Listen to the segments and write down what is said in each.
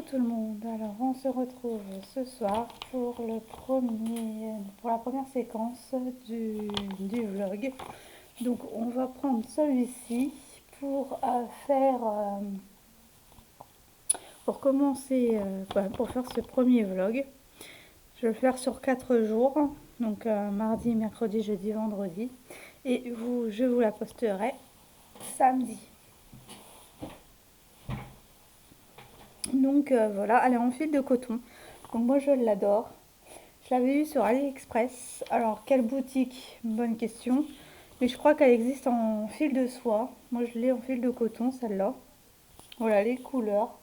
tout le monde, alors on se retrouve ce soir pour la première séquence du vlog. Donc on va prendre celui-ci pour pour commencer, pour faire ce premier vlog. Je vais le faire sur 4 jours, donc mardi, mercredi, jeudi, vendredi. Et je vous la posterai samedi. Donc voilà, elle est en fil de coton. Donc moi je l'adore. Je l'avais eu sur AliExpress. Alors quelle boutique? Bonne question. Mais je crois qu'elle existe en fil de soie. Moi je l'ai en fil de coton celle-là. Voilà les couleurs.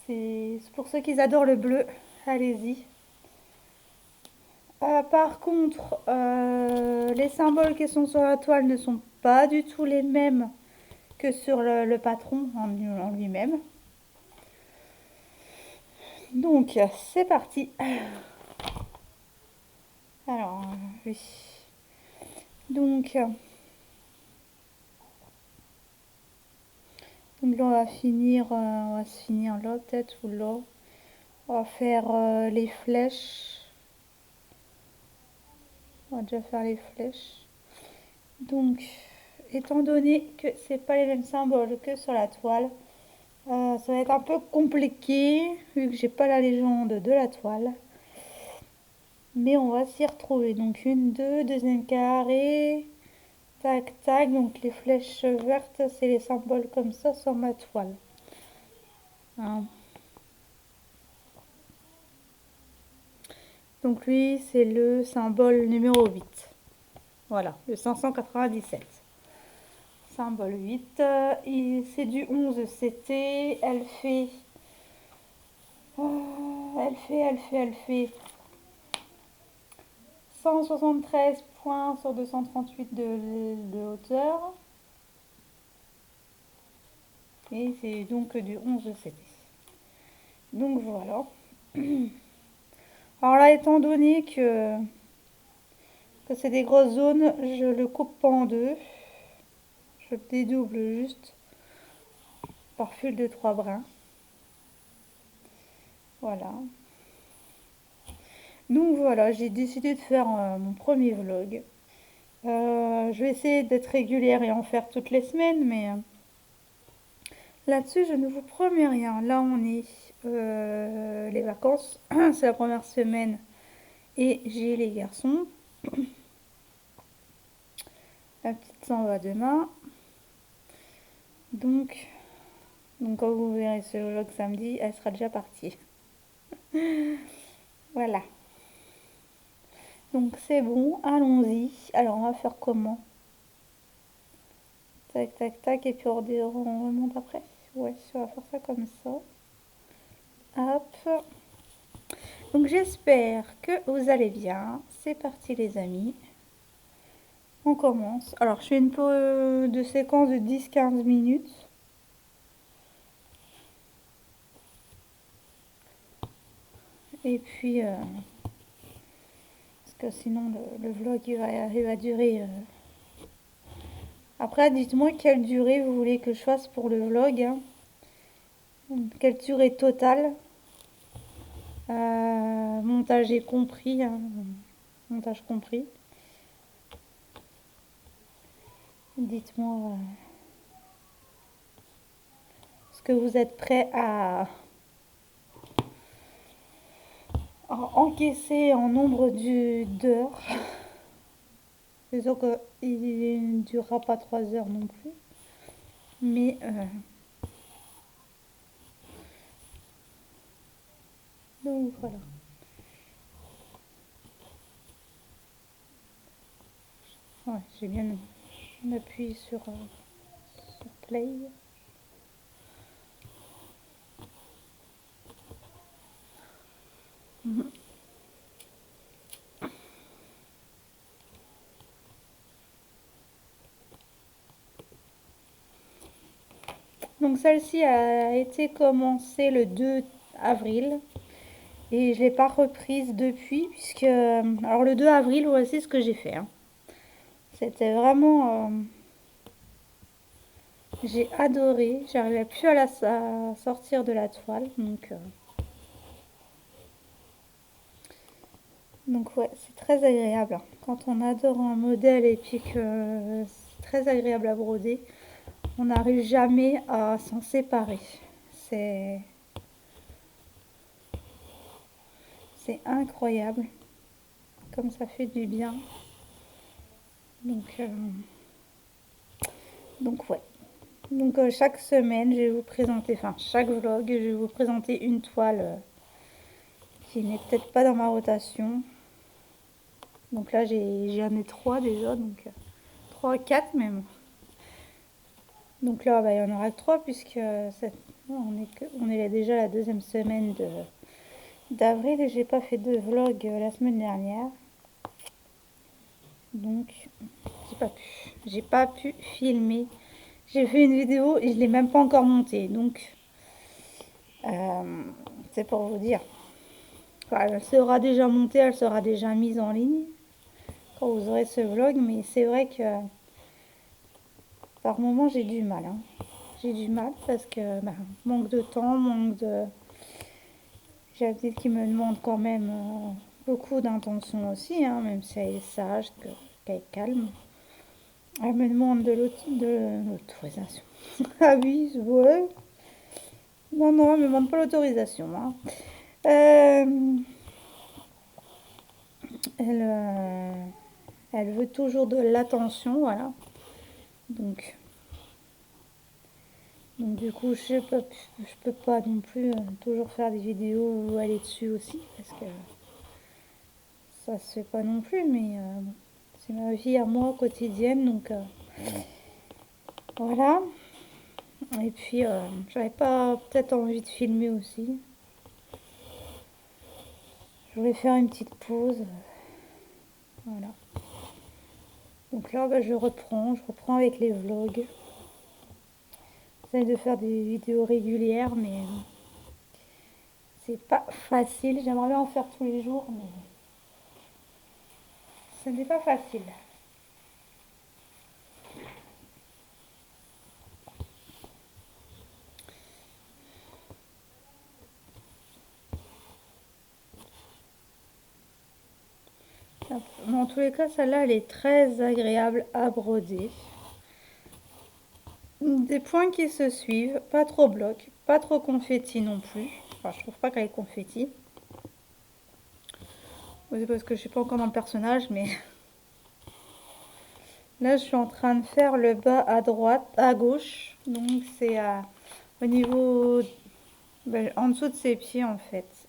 C'est pour ceux qui adorent le bleu. Allez-y. Par contre, les symboles qui sont sur la toile ne sont pas du tout les mêmes que sur le patron en lui-même. Donc, c'est parti. Alors, oui. Donc là, on va se finir là, peut-être, ou là. On va faire les flèches. On va déjà faire les flèches. Donc, étant donné que c'est pas les mêmes symboles que sur la toile, ça va être un peu compliqué, vu que j'ai pas la légende de la toile. Mais on va s'y retrouver. Donc, une, deux, deuxième carré. Tac, tac. Donc, les flèches vertes, c'est les symboles comme ça sur ma toile. Hein. Donc, lui, c'est le symbole numéro 8. Voilà, le 597. Symbole 8. C'est du 11 CT. Elle fait 173 points sur 238 de hauteur. Et c'est donc du 11 CT. Donc voilà. Alors là, étant donné que c'est des grosses zones, je le coupe pas en deux. Je dédouble juste par fil de 3 brins. Voilà. Donc voilà, j'ai décidé de faire mon premier vlog. Je vais essayer d'être régulière et en faire toutes les semaines, mais là-dessus, je ne vous promets rien. Là, on est les vacances. C'est la première semaine et j'ai les garçons. La petite s'en va demain. Donc quand vous verrez ce vlog samedi, elle sera déjà partie. Voilà. Donc c'est bon, allons-y. Alors on va faire comment? Tac, tac, tac, et puis on remonte après. Ouais, on va faire ça comme ça. Hop. Donc j'espère que vous allez bien. C'est parti les amis. On commence. Alors je fais une pause de séquence de 10-15 minutes. Et puis, parce que sinon le vlog il va durer. Après, dites-moi quelle durée vous voulez que je fasse pour le vlog. Hein. Quelle durée totale. Montage compris. Hein. Montage compris. Dites-moi ce que vous êtes prêt à encaisser en nombre d'heures. C'est sûr qu'il ne durera pas 3 heures non plus. Mais donc voilà. Ouais, j'ai bien appuyé sur play. Donc celle-ci a été commencée le 2 avril et je ne l'ai pas reprise depuis puisque... alors le 2 avril, voici ce que j'ai fait. Hein. C'était vraiment... J'ai adoré. J'arrivais plus à à sortir de la toile. Donc ouais, c'est très agréable, hein. Quand on adore un modèle et puis que c'est très agréable à broder, on n'arrive jamais à s'en séparer. C'est c'est incroyable, comme ça fait du bien. Donc, euh, donc ouais. Chaque semaine, je vais vous présenter, enfin chaque vlog, je vais vous présenter une toile qui n'est peut-être pas dans ma rotation. Donc là, j'en ai trois déjà, trois, quatre même. Donc là, bah, il y en aura que trois puisque on est déjà à la deuxième semaine d'avril et j'ai pas fait de vlog la semaine dernière. Donc, j'ai pas pu filmer. J'ai fait une vidéo et je l'ai même pas encore montée. Euh, c'est pour vous dire. Enfin, elle sera déjà montée, elle sera déjà mise en ligne quand vous aurez ce vlog. Mais c'est vrai que par moment, j'ai du mal, hein. J'ai du mal parce que manque de temps, manque de... J'ai la petite qui me demande quand même beaucoup d'intention aussi, hein, même si elle est sage, qu'elle est calme. Elle me demande de l'autorisation. Ah oui, ouais. Non, non, elle me demande pas l'autorisation, hein. Euh, elle, euh, elle veut toujours de l'attention, voilà. Donc, donc du coup, je peux pas non plus toujours faire des vidéos où elle est dessus aussi, parce que ça se fait pas non plus, mais c'est ma vie à moi quotidienne, voilà. Et puis, j'avais pas peut-être envie de filmer aussi. Je voulais faire une petite pause, voilà. Donc là, bah, je reprends avec les vlogs. J'essaie de faire des vidéos régulières, mais c'est pas facile. J'aimerais bien en faire tous les jours, mais ce n'est pas facile. Dans tous les cas, celle-là, elle est très agréable à broder. Des points qui se suivent, pas trop bloc, pas trop confetti non plus. Enfin, je trouve pas qu'elle est confetti. C'est parce que je suis pas encore dans le personnage, mais là, je suis en train de faire le bas à droite, à gauche. Donc, c'est au niveau, ben, en dessous de ses pieds, en fait.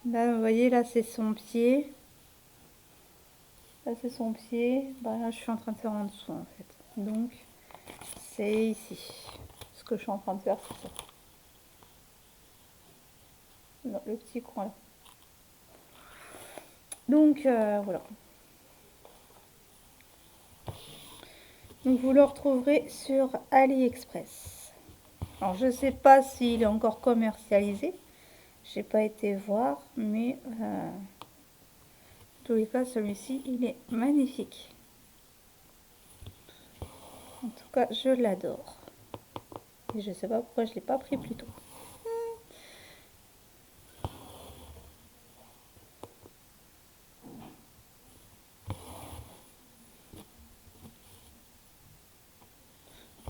Là, vous voyez, là, c'est son pied. Là, c'est son pied. Ben, là, je suis en train de faire en dessous, en fait. Donc, c'est ici. Ce que je suis en train de faire, c'est ça. Non, le petit coin là. Voilà. Donc, vous le retrouverez sur AliExpress. Alors, je sais pas s'il est encore commercialisé. J'ai pas été voir, mais en tous les cas, celui-ci, il est magnifique. En tout cas, je l'adore. Et je sais pas pourquoi je l'ai pas pris plus tôt.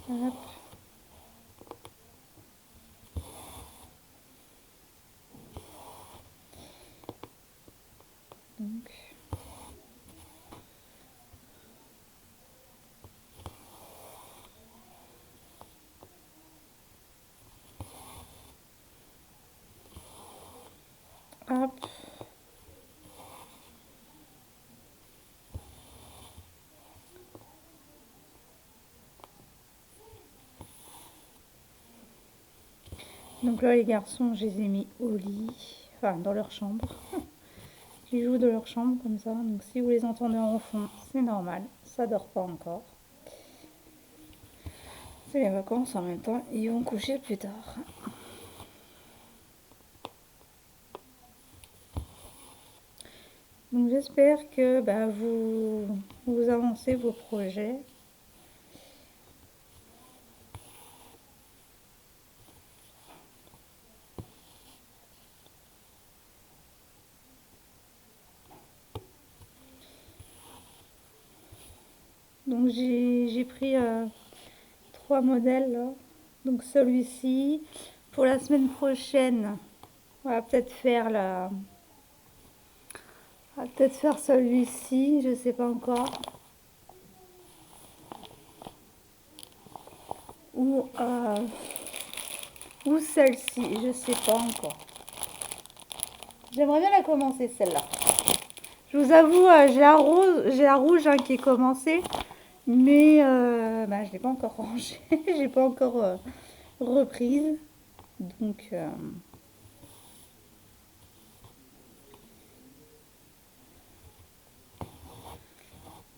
Hop. Donc, hop. Donc là, les garçons, je les ai mis au lit, enfin dans leur chambre. Ils jouent dans leur chambre comme ça. Donc si vous les entendez en fond, c'est normal. Ça dort pas encore. C'est les vacances en même temps. Ils vont coucher plus tard. Donc j'espère que vous avancez vos projets. Donc j'ai pris 3 modèles là. Donc celui-ci. Pour la semaine prochaine, on va peut-être faire on va peut-être faire celui-ci, je sais pas encore. Ou, ou celle-ci, je sais pas encore. J'aimerais bien la commencer celle-là. Je vous avoue, j'ai la rouge hein, qui est commencée, mais bah, je l'ai pas encore rangée, j'ai pas encore reprise. Donc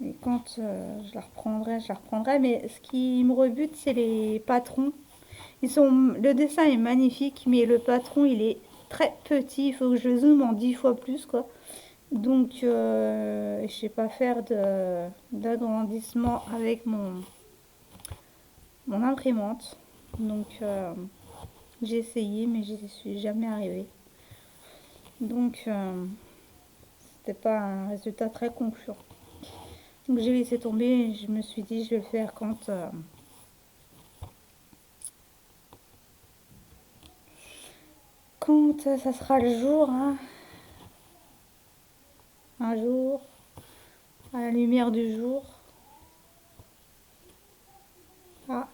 et quand je la reprendrai, je la reprendrai. Mais ce qui me rebute, c'est les patrons. Le dessin est magnifique, mais le patron, il est très petit. Il faut que je le zoome en 10 fois plus, quoi. Donc, je sais pas faire d'agrandissement avec mon imprimante. Donc, j'ai essayé, mais j'y suis jamais arrivée. Donc, c'était pas un résultat très concluant. Donc, j'ai laissé tomber et je me suis dit, je vais le faire quand ça sera le jour, hein. Un jour, à la lumière du jour. Ah,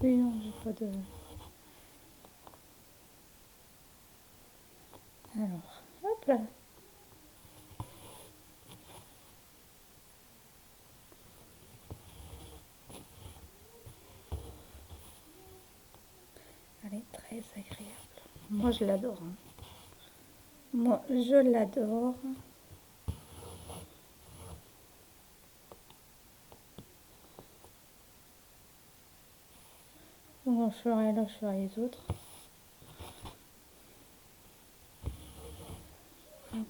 oui, non, j'ai pas de. Alors, hop là. Elle est très agréable. Moi, je l'adore, hein. Moi, je l'adore. Donc, là, je ferai les autres. Hop.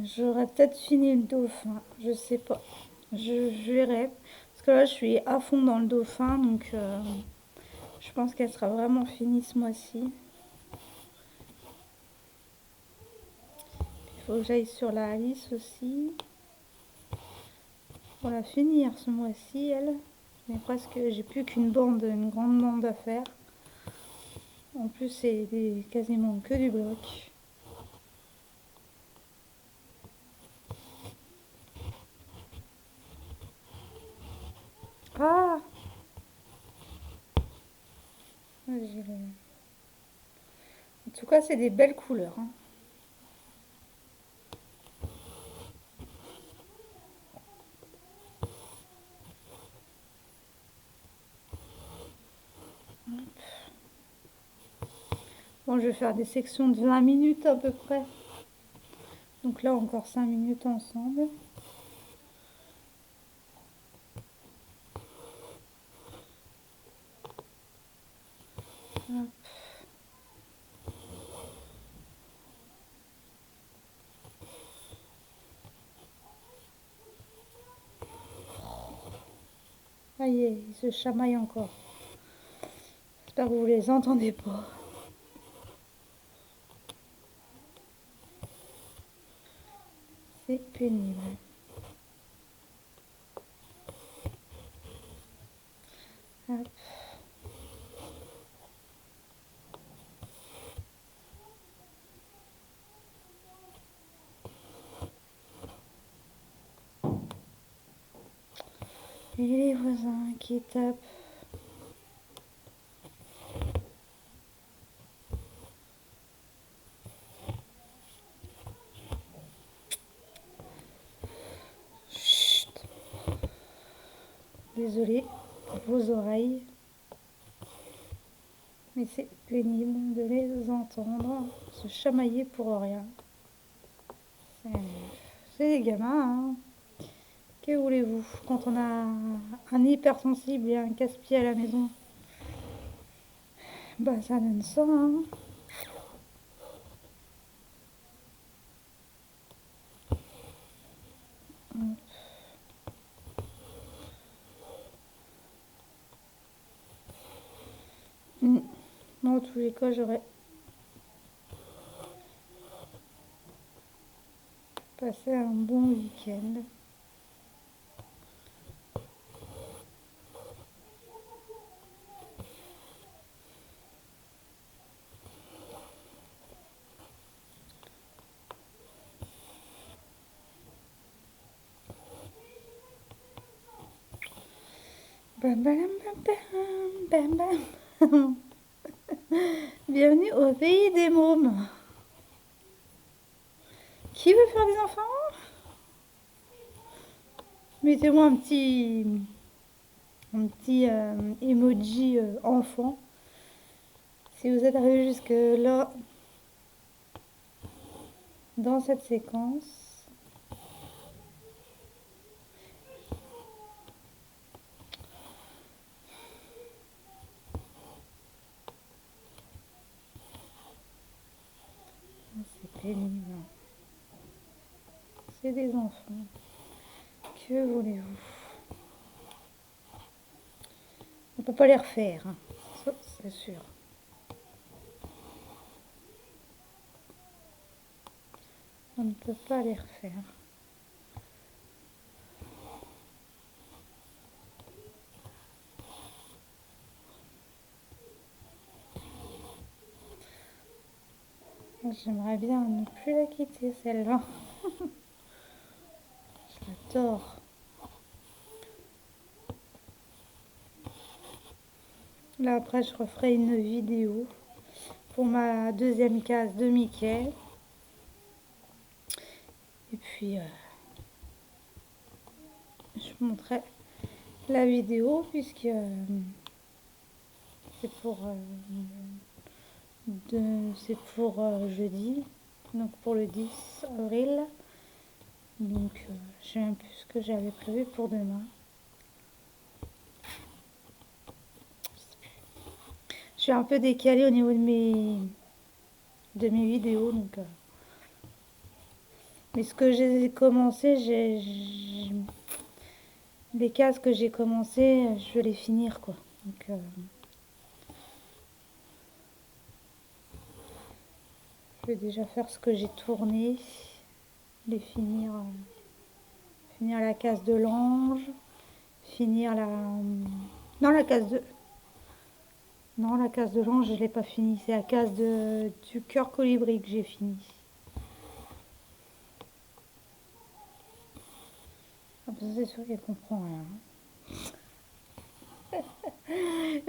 J'aurais peut-être fini le dauphin, je sais pas. Je verrai. Parce que là, je suis à fond dans le dauphin, donc je pense qu'elle sera vraiment finie ce mois-ci. Il faut que j'aille sur la Alice aussi. Pour la finir ce mois-ci, elle. Mais presque, j'ai plus qu'une bande, une grande bande à faire. En plus, c'est quasiment que du bloc. Ah, en tout cas, c'est des belles couleurs, hein. Bon, je vais faire des sections de 20 minutes à peu près. Donc là, encore 5 minutes ensemble. Hop. Ça y est, ils se chamaillent encore. J'espère que vous les entendez pas. C'est pénible. Hop. Et les voisins qui tapent. Chut. Désolée pour vos oreilles. Mais c'est pénible de les entendre se chamailler pour rien. C'est des gamins, hein. Que voulez-vous? Quand on a un hypersensible et un casse-pied à la maison, bah ça donne ça, hein. Dans tous les cas, j'aurais passé un bon week-end. Bam, bam, bam, bam, bam, bam. Bienvenue au pays des mômes. Qui veut faire des enfants? Mettez-moi un petit emoji enfant. Si vous êtes arrivé jusque là dans cette séquence. C'est pénible. C'est des enfants. Que voulez-vous? On peut pas les refaire, hein. Ça, c'est sûr. On ne peut pas les refaire. J'aimerais bien ne plus la quitter, celle-là. Je l'adore. Là, après, je referai une vidéo pour ma deuxième case de Mickey. Et puis, je vous montrerai la vidéo puisque c'est pour jeudi, donc pour le 10 avril. Donc, je sais même plus ce que j'avais prévu pour demain. Je suis un peu décalée au niveau de mes vidéos, donc. Mais ce que j'ai commencé, les cases que j'ai commencé, je vais les finir quoi. Donc, je vais déjà faire ce que j'ai tourné, les finir, finir la case de l'ange, finir non la case de, non la case de l'ange je l'ai pas fini, c'est la case du cœur colibri que j'ai fini. Ah, c'est sûr qu'elle comprend rien.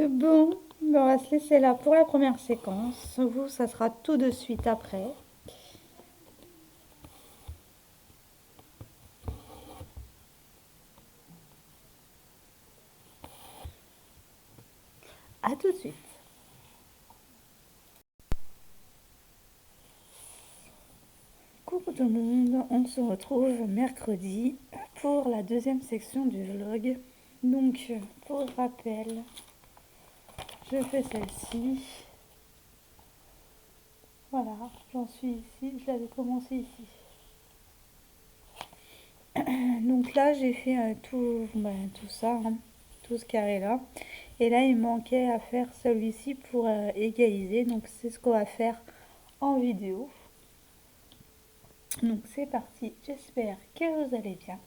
Bon, on va se laisser là pour la première séquence. Vous, ça sera tout de suite après. À tout de suite. Coucou tout le monde, on se retrouve mercredi pour la deuxième section du vlog. Donc, pour rappel, je fais celle-ci. Voilà, j'en suis ici, je l'avais commencé ici. Donc là, j'ai fait tout ça, hein, tout ce carré-là. Et là, il manquait à faire celui-ci pour égaliser. Donc, c'est ce qu'on va faire en vidéo. Donc, c'est parti. J'espère que vous allez bien.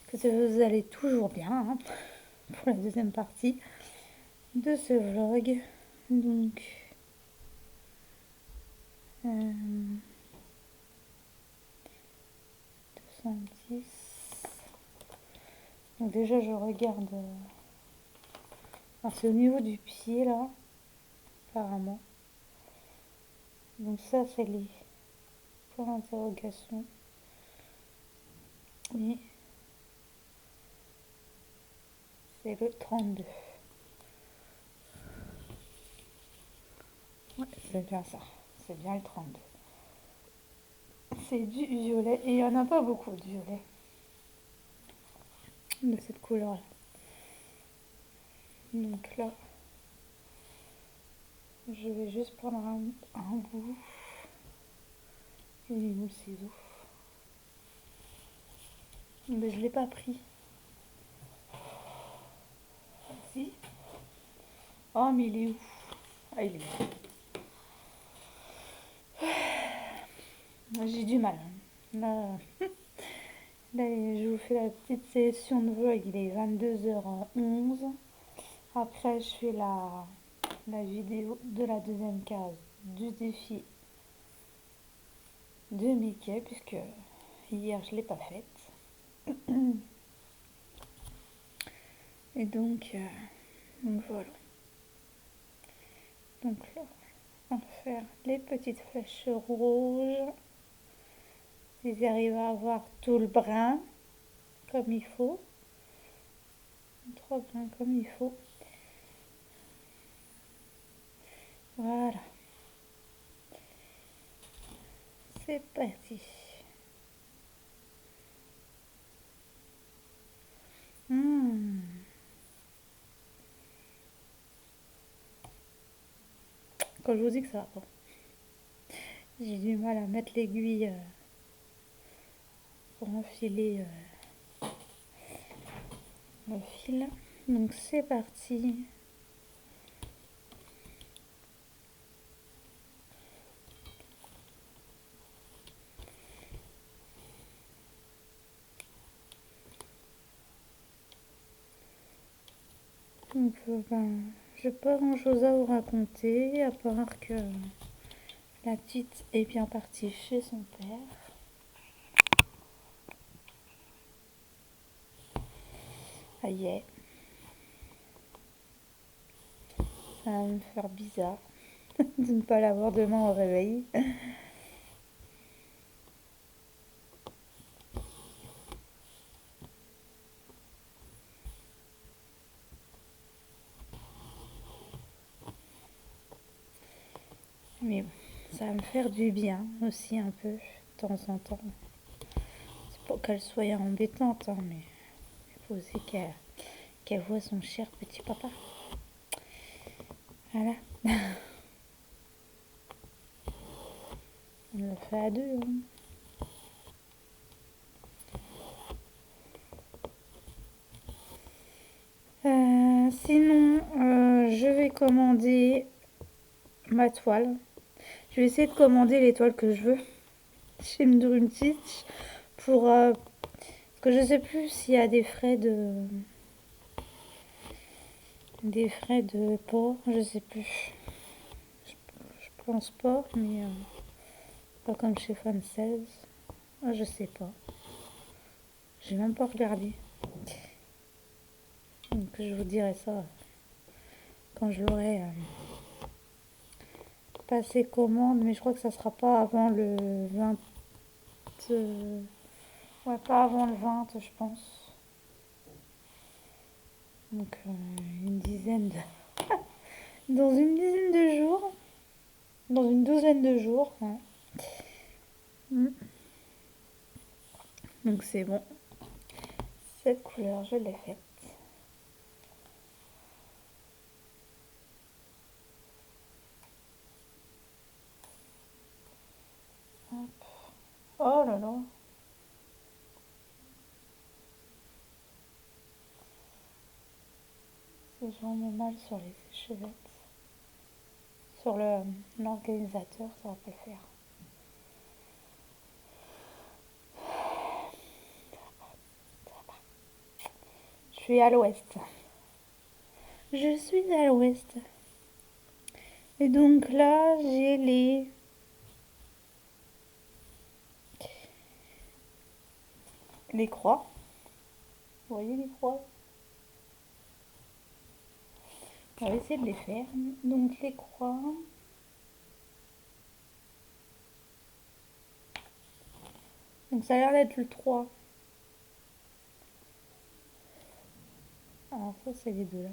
Que vous allez toujours bien, hein, pour la deuxième partie de ce vlog. Donc, 210. Donc déjà, je regarde. C'est au niveau du pied là, apparemment. Donc ça, c'est les points d'interrogation. Et c'est le 32. Ouais, c'est bien ça. C'est bien le 32. C'est du violet. Et il n'y en a pas beaucoup de violet. De cette couleur-là. Donc là, je vais juste prendre un bout. Et il est où le ciseau? Mais je ne l'ai pas pris. Si. Oh, mais il est où? Ah, j'ai du mal. Là, là, je vous fais la petite session de vlog, il est 22h11. Après, je fais la vidéo de la deuxième case du défi de Mickey, puisque hier je ne l'ai pas faite. Et donc voilà. Donc là, on va faire les petites flèches rouges. Ils arrivent à avoir tout le brin comme il faut. 3 brins comme il faut. Voilà. C'est parti. Quand je vous dis que ça va pas. J'ai du mal à mettre l'aiguille pour enfiler le fil. Donc c'est parti. Donc ben, j'ai pas grand chose à vous raconter à part que la petite est bien partie chez son père. Ah yeah. Ça va me faire bizarre de ne pas l'avoir demain au réveil. Mais bon, ça va me faire du bien aussi un peu de temps en temps. C'est pas qu'elle soit embêtante, hein, mais il faut aussi qu'elle voit son cher petit papa. Voilà. On le fait à deux. Hein. Sinon, je vais commander ma toile. Je vais essayer de commander les toiles que je veux chez Dream Stitch pour parce que je sais plus s'il y a des frais de port, je sais plus. Je pense pas, mais pas comme chez Fan 16. Ah, je sais pas. J'ai même pas regardé. Donc je vous dirai ça quand je l'aurai passé commande, mais je crois que ça sera pas avant le 20. Ouais, pas avant le 20, je pense. Donc une dizaine de... Dans une dizaine de jours. Dans une douzaine de jours. Ouais. Donc c'est bon. Cette couleur, je l'ai faite. Hop. Oh là là. Si je remets mal sur les échevettes. Sur l'organisateur, ça va pas le faire. Je suis à l'ouest. Je suis à l'ouest. Et donc là, j'ai les croix. Vous voyez les croix? On va essayer de les faire. Donc les croix. Donc ça a l'air d'être le 3. Alors ça c'est les dollars.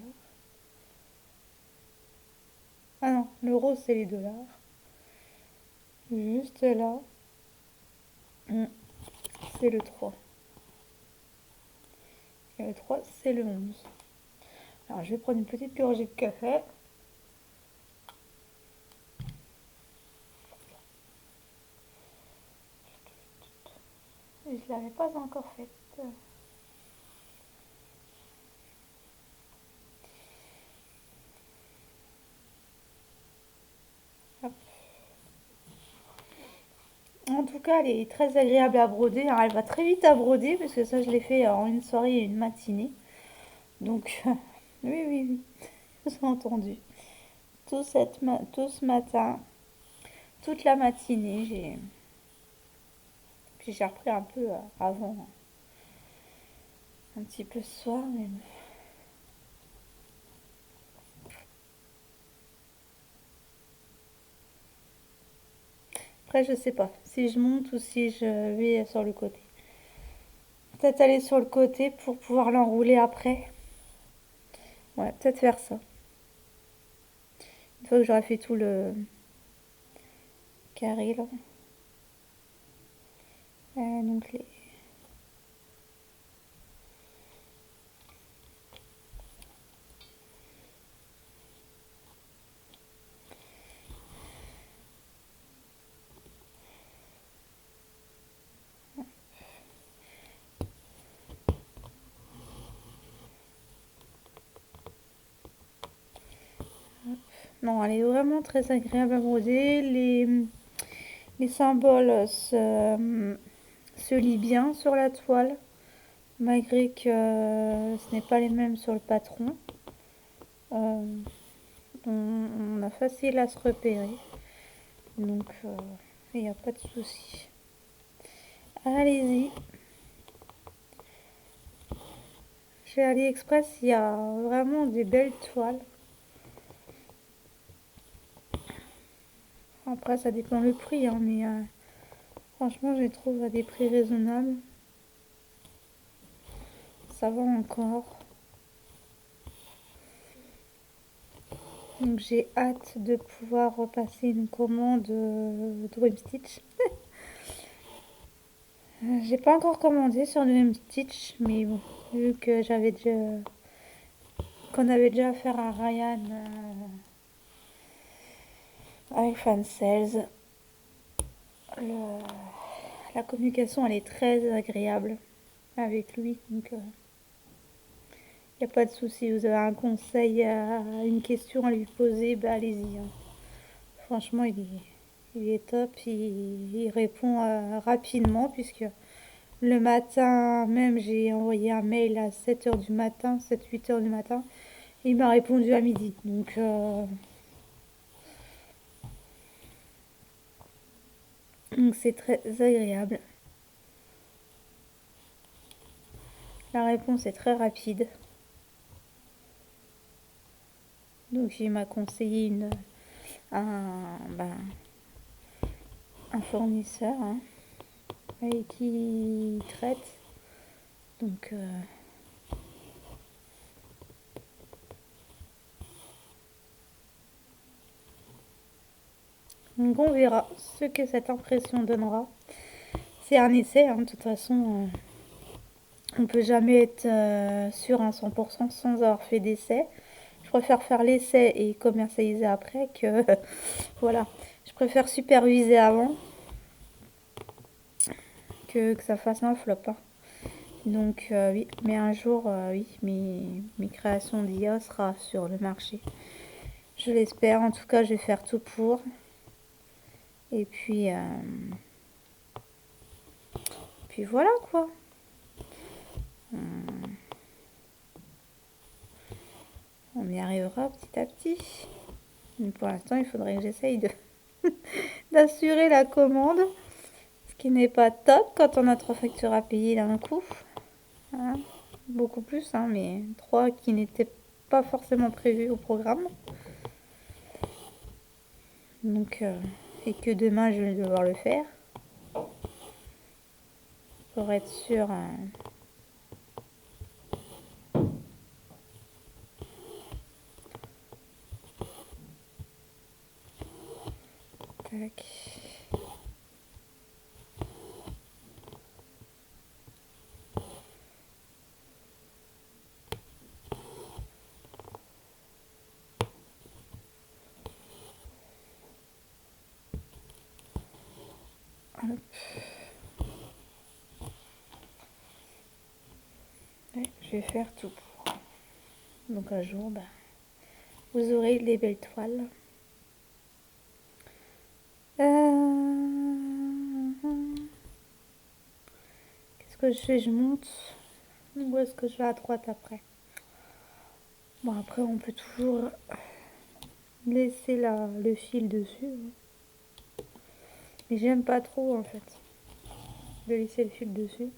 Ah non, le rose c'est les dollars. Juste là, c'est le 3. Et le 3 c'est le 11. Alors je vais prendre une petite gorgée de café. Je ne l'avais pas encore faite. cas, elle est très agréable à broder. Alors, elle va très vite à broder parce que ça, je l'ai fait en une soirée et une matinée. Donc, oui, oui, oui, j'ai entendu. Tout ce matin, toute la matinée, puis j'ai repris un peu avant, un petit peu ce soir. Mais bon. Après, je sais pas si je monte ou si je vais sur le côté. Peut-être aller sur le côté pour pouvoir l'enrouler après. Ouais, peut-être faire ça. Une fois que j'aurai fait tout le carré là. Donc les... Non, elle est vraiment très agréable à broder. Les symboles se lient bien sur la toile, malgré que ce n'est pas les mêmes sur le patron. Euh, on a facile à se repérer. Donc, il n'y a pas de souci. Allez-y. Chez AliExpress, il y a vraiment des belles toiles. Après, ça dépend le prix, hein, mais franchement, je les trouve à des prix raisonnables. Ça va encore. Donc, j'ai hâte de pouvoir repasser une commande Dream Stitch. J'ai pas encore commandé sur Dream Stitch, mais bon, vu que qu'on avait déjà affaire à Ryan avec Fan Sales, la communication elle est très agréable avec lui, donc il n'y a pas de souci. Vous avez un conseil, une question à lui poser, bah allez-y, hein. Franchement, il est top, il répond rapidement, puisque le matin même, j'ai envoyé un mail à 7 heures du matin, 7-8 heures du matin, et il m'a répondu à midi. Donc c'est très agréable. La réponse est très rapide. Donc il m'a conseillé ben, un fournisseur, hein, avec qui il traite. Donc donc on verra ce que cette impression donnera. C'est un essai, hein, de toute façon. On ne peut jamais être sûr à 100% sans avoir fait d'essai. Je préfère faire l'essai et commercialiser après que... voilà. Je préfère superviser avant que ça fasse un flop, hein. Donc oui, mais un jour, oui, mes créations d'IA sera sur le marché. Je l'espère. En tout cas, je vais faire tout pour. Et puis voilà quoi. On y arrivera petit à petit. Mais pour l'instant, il faudrait que j'essaye d'assurer la commande. Ce qui n'est pas top quand on a 3 factures à payer d'un coup. Hein. Beaucoup plus, hein, mais 3 qui n'étaient pas forcément prévus au programme. Donc, et que demain, je vais devoir le faire. Pour être sûr. Tac. Hop. Ouais, je vais faire tout pour. Donc un jour, bah, vous aurez les belles toiles. ce que je fais? Je monte ou est-ce que je vais à droite après? Bon, après, on peut toujours laisser le fil dessus. Mais j'aime pas trop, en fait, de laisser le fil dessus.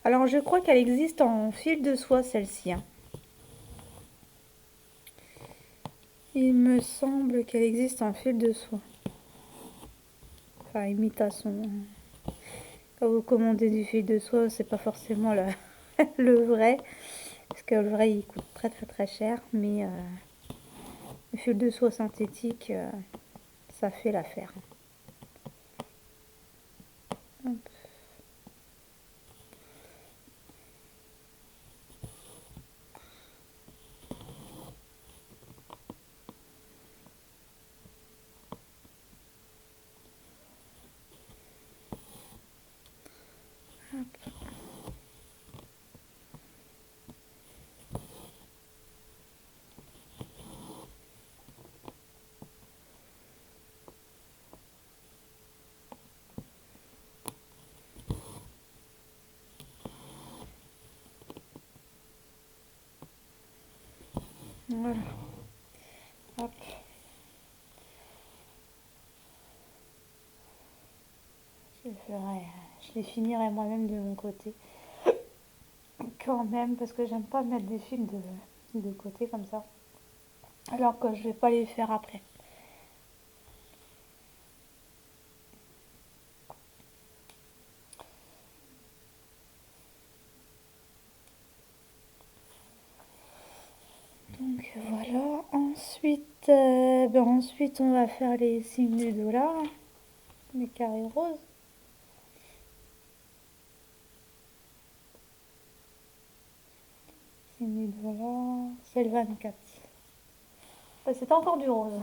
Alors, je crois qu'elle existe en fil de soie, celle-ci, hein. Il me semble qu'elle existe en fil de soie. Enfin, imitation. Quand vous commandez du fil de soie, c'est pas forcément le vrai. Parce que le vrai, il coûte très très très cher. Mais le fil de soie synthétique, ça fait l'affaire. Hop. Hop. Voilà. Hop. Je les finirai moi-même de mon côté. Quand même, parce que j'aime pas mettre des fils de côté comme ça. Alors que je vais pas les faire après. Donc voilà. Ensuite, on va faire les signes du dollar, les carrés roses. Signe du dollar, c'est le 24. C'est encore du rose.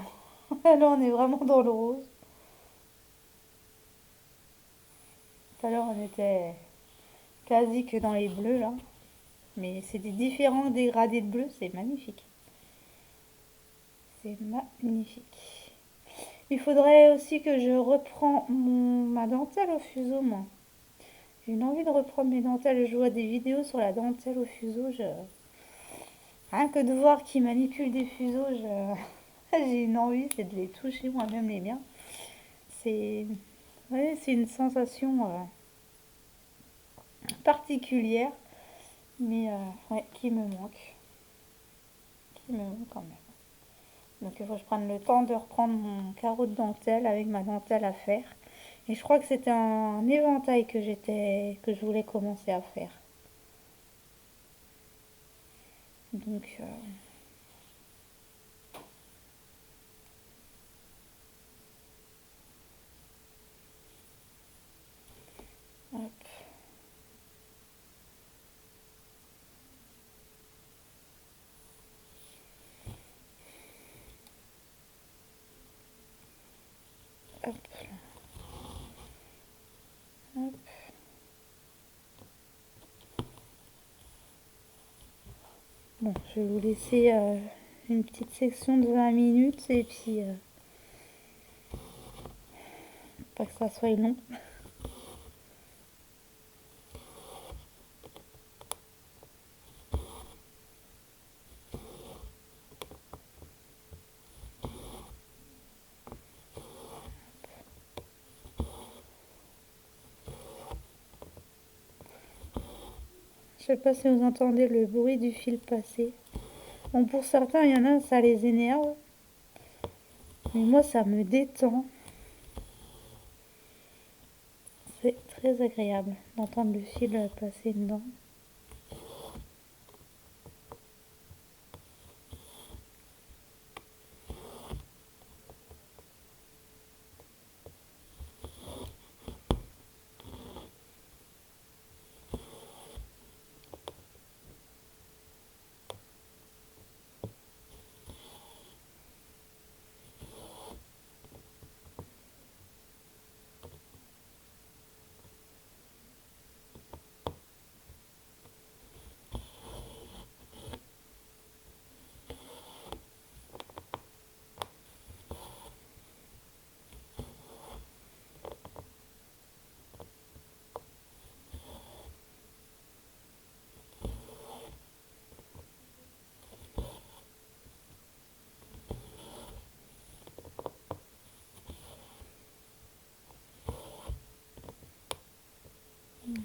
Là, on est vraiment dans le rose. Tout à l'heure, on était quasi que dans les bleus, là. Mais c'est des différents dégradés de bleu, c'est magnifique. C'est magnifique. Il faudrait aussi que je reprends ma dentelle au fuseau, moi. J'ai une envie de reprendre mes dentelles. Je vois des vidéos sur la dentelle au fuseau. Rien que de voir qui manipule des fuseaux, j'ai une envie, c'est de les toucher moi-même les miens. C'est ouais, c'est une sensation particulière, mais ouais, qui me manque. Qui me manque quand même. Donc il faut que je prenne le temps de reprendre mon carreau de dentelle avec ma dentelle à faire. Et je crois que c'était un éventail que je voulais commencer à faire. Donc hop, hop, hop. Bon, je vais vous laisser une petite section de 20 minutes et puis pas que ça soit long. Je sais pas si vous entendez le bruit du fil passer. Bon, pour certains, il y en a, ça les énerve. Mais moi, ça me détend. C'est très agréable d'entendre le fil passer dedans.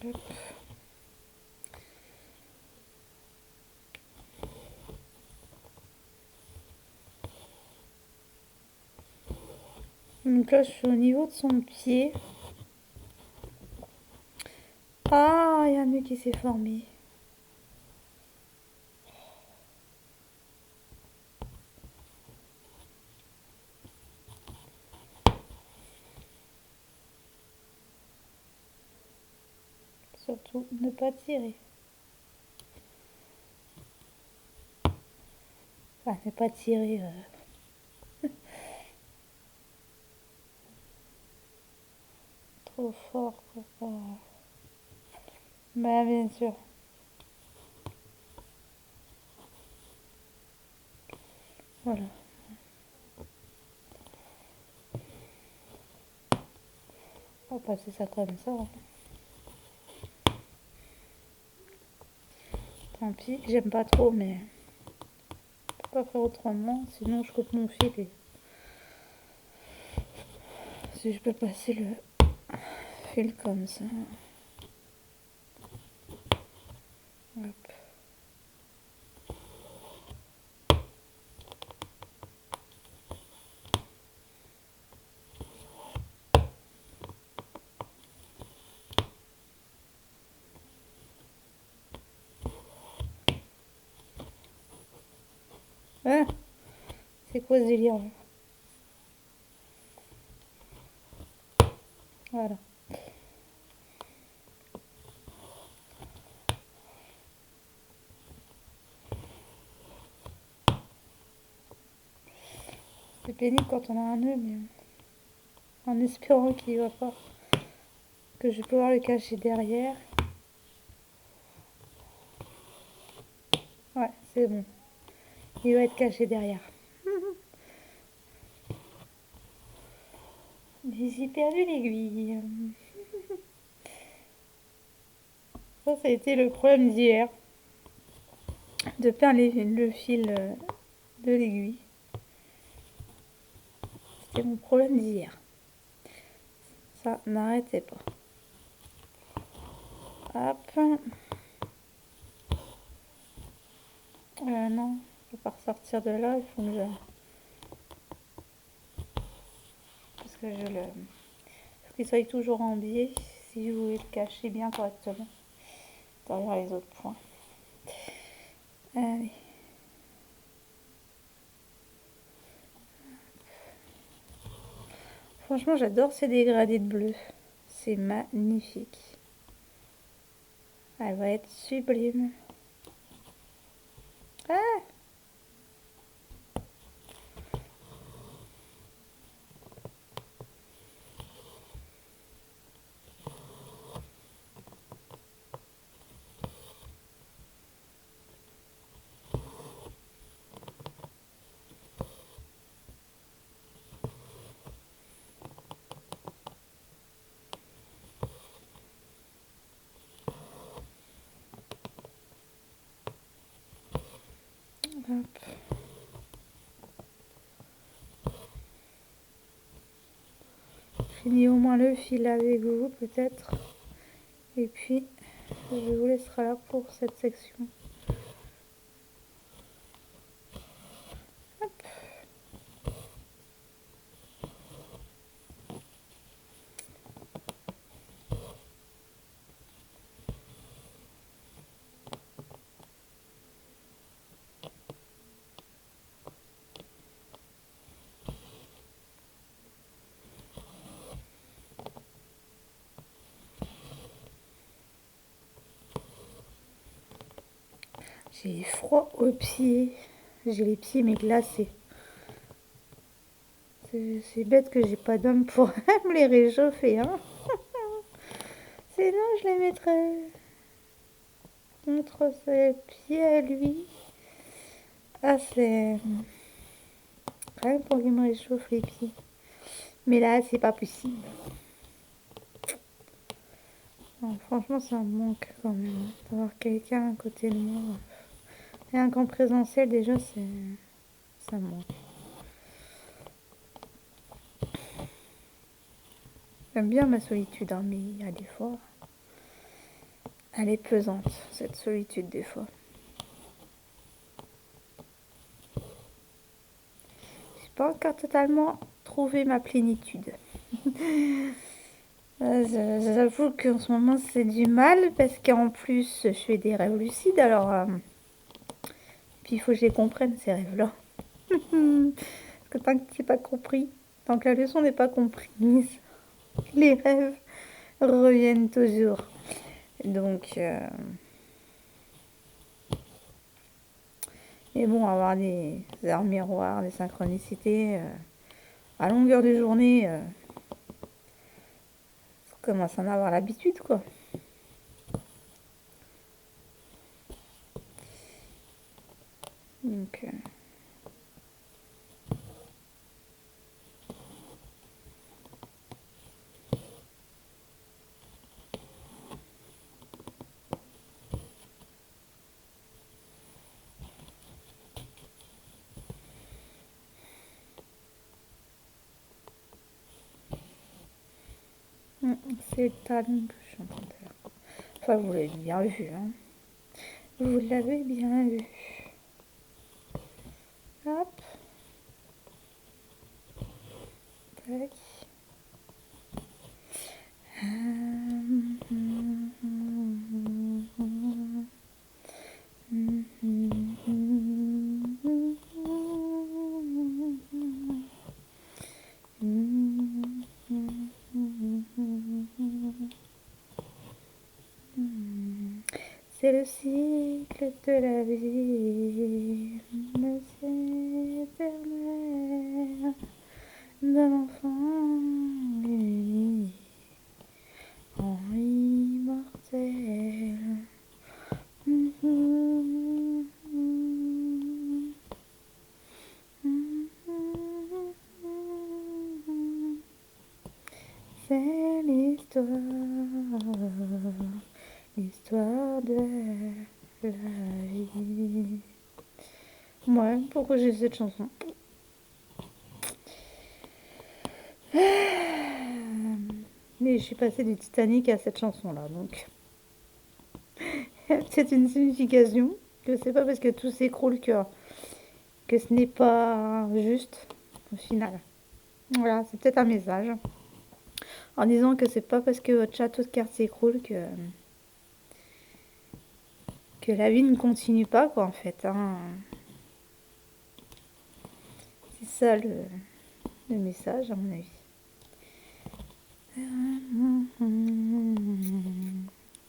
Hop. Donc là, je suis au niveau de son pied. Ah, il y a un nœud qui s'est formé. Surtout, ne pas tirer. Enfin, ne pas tirer. Trop fort pour pas... Bah, bien sûr. Voilà. On va passer ça comme ça. Tant pis, j'aime pas trop, mais je peux pas faire autrement. Sinon, je coupe mon fil et si je peux passer le fil comme ça. Hop. Ah, c'est quoi ce délire là? Voilà. C'est pénible quand on a un nœud, mais en espérant qu'il va pas, que je vais pouvoir le cacher derrière. Ouais, c'est bon. Il va être caché derrière. Mais j'ai perdu l'aiguille. Ça a été le problème d'hier. De perdre le fil de l'aiguille. C'était mon problème d'hier. Ça n'arrêtait pas. Hop. Non, je vais pas ressortir de là. Il faut que je... Parce que je le... Il faut qu'il soit toujours en biais si vous voulez le cacher bien correctement derrière les autres points. Allez. Franchement, j'adore ces dégradés de bleu. C'est magnifique. Elle va être sublime. Ah! Hop. Finis au moins le fil avec vous peut-être. Et puis, je vous laisserai là pour cette section. Hop. J'ai froid aux pieds. J'ai les pieds mais glacés. C'est bête que j'ai pas d'homme pour me les réchauffer. Hein. Sinon, je les mettrais contre ses pieds à lui. Ah, c'est quand même pour qu'il me réchauffe les pieds. Mais là, c'est pas possible. Non, franchement, ça me manque quand même d'avoir quelqu'un à côté de moi. Rien qu'en présentiel, déjà, ça me manque. J'aime bien ma solitude, hein, mais il y a des fois. Elle est pesante, cette solitude, des fois. J'ai pas encore totalement trouvé ma plénitude. J'avoue qu'en ce moment, c'est du mal, parce qu'en plus, je fais des rêves lucides, alors... puis il faut que je les comprenne, ces rêves-là. Parce que tant que c'est pas compris, tant que la leçon n'est pas comprise, les rêves reviennent toujours. Donc... Mais bon, avoir des heures miroirs, des synchronicités à longueur de journée, on commence à en avoir l'habitude, quoi. Donc, c'est le talon que je suis en train de faire. Enfin, vous l'avez bien vu, hein. Vous l'avez bien vu. Hop. Tac. C'est le cycle de la vie, le c'est éternel d'un enfant uni en immortel. C'est l'histoire de la vie. Ouais, pourquoi j'ai cette chanson? Mais je suis passée du Titanic à cette chanson-là, donc c'est une signification que c'est pas parce que tout s'écroule que ce n'est pas juste au final. Voilà, c'est peut-être un message en disant que c'est pas parce que votre château de cartes s'écroule que la vie ne continue pas, quoi, en fait, hein. C'est ça le message, à mon avis.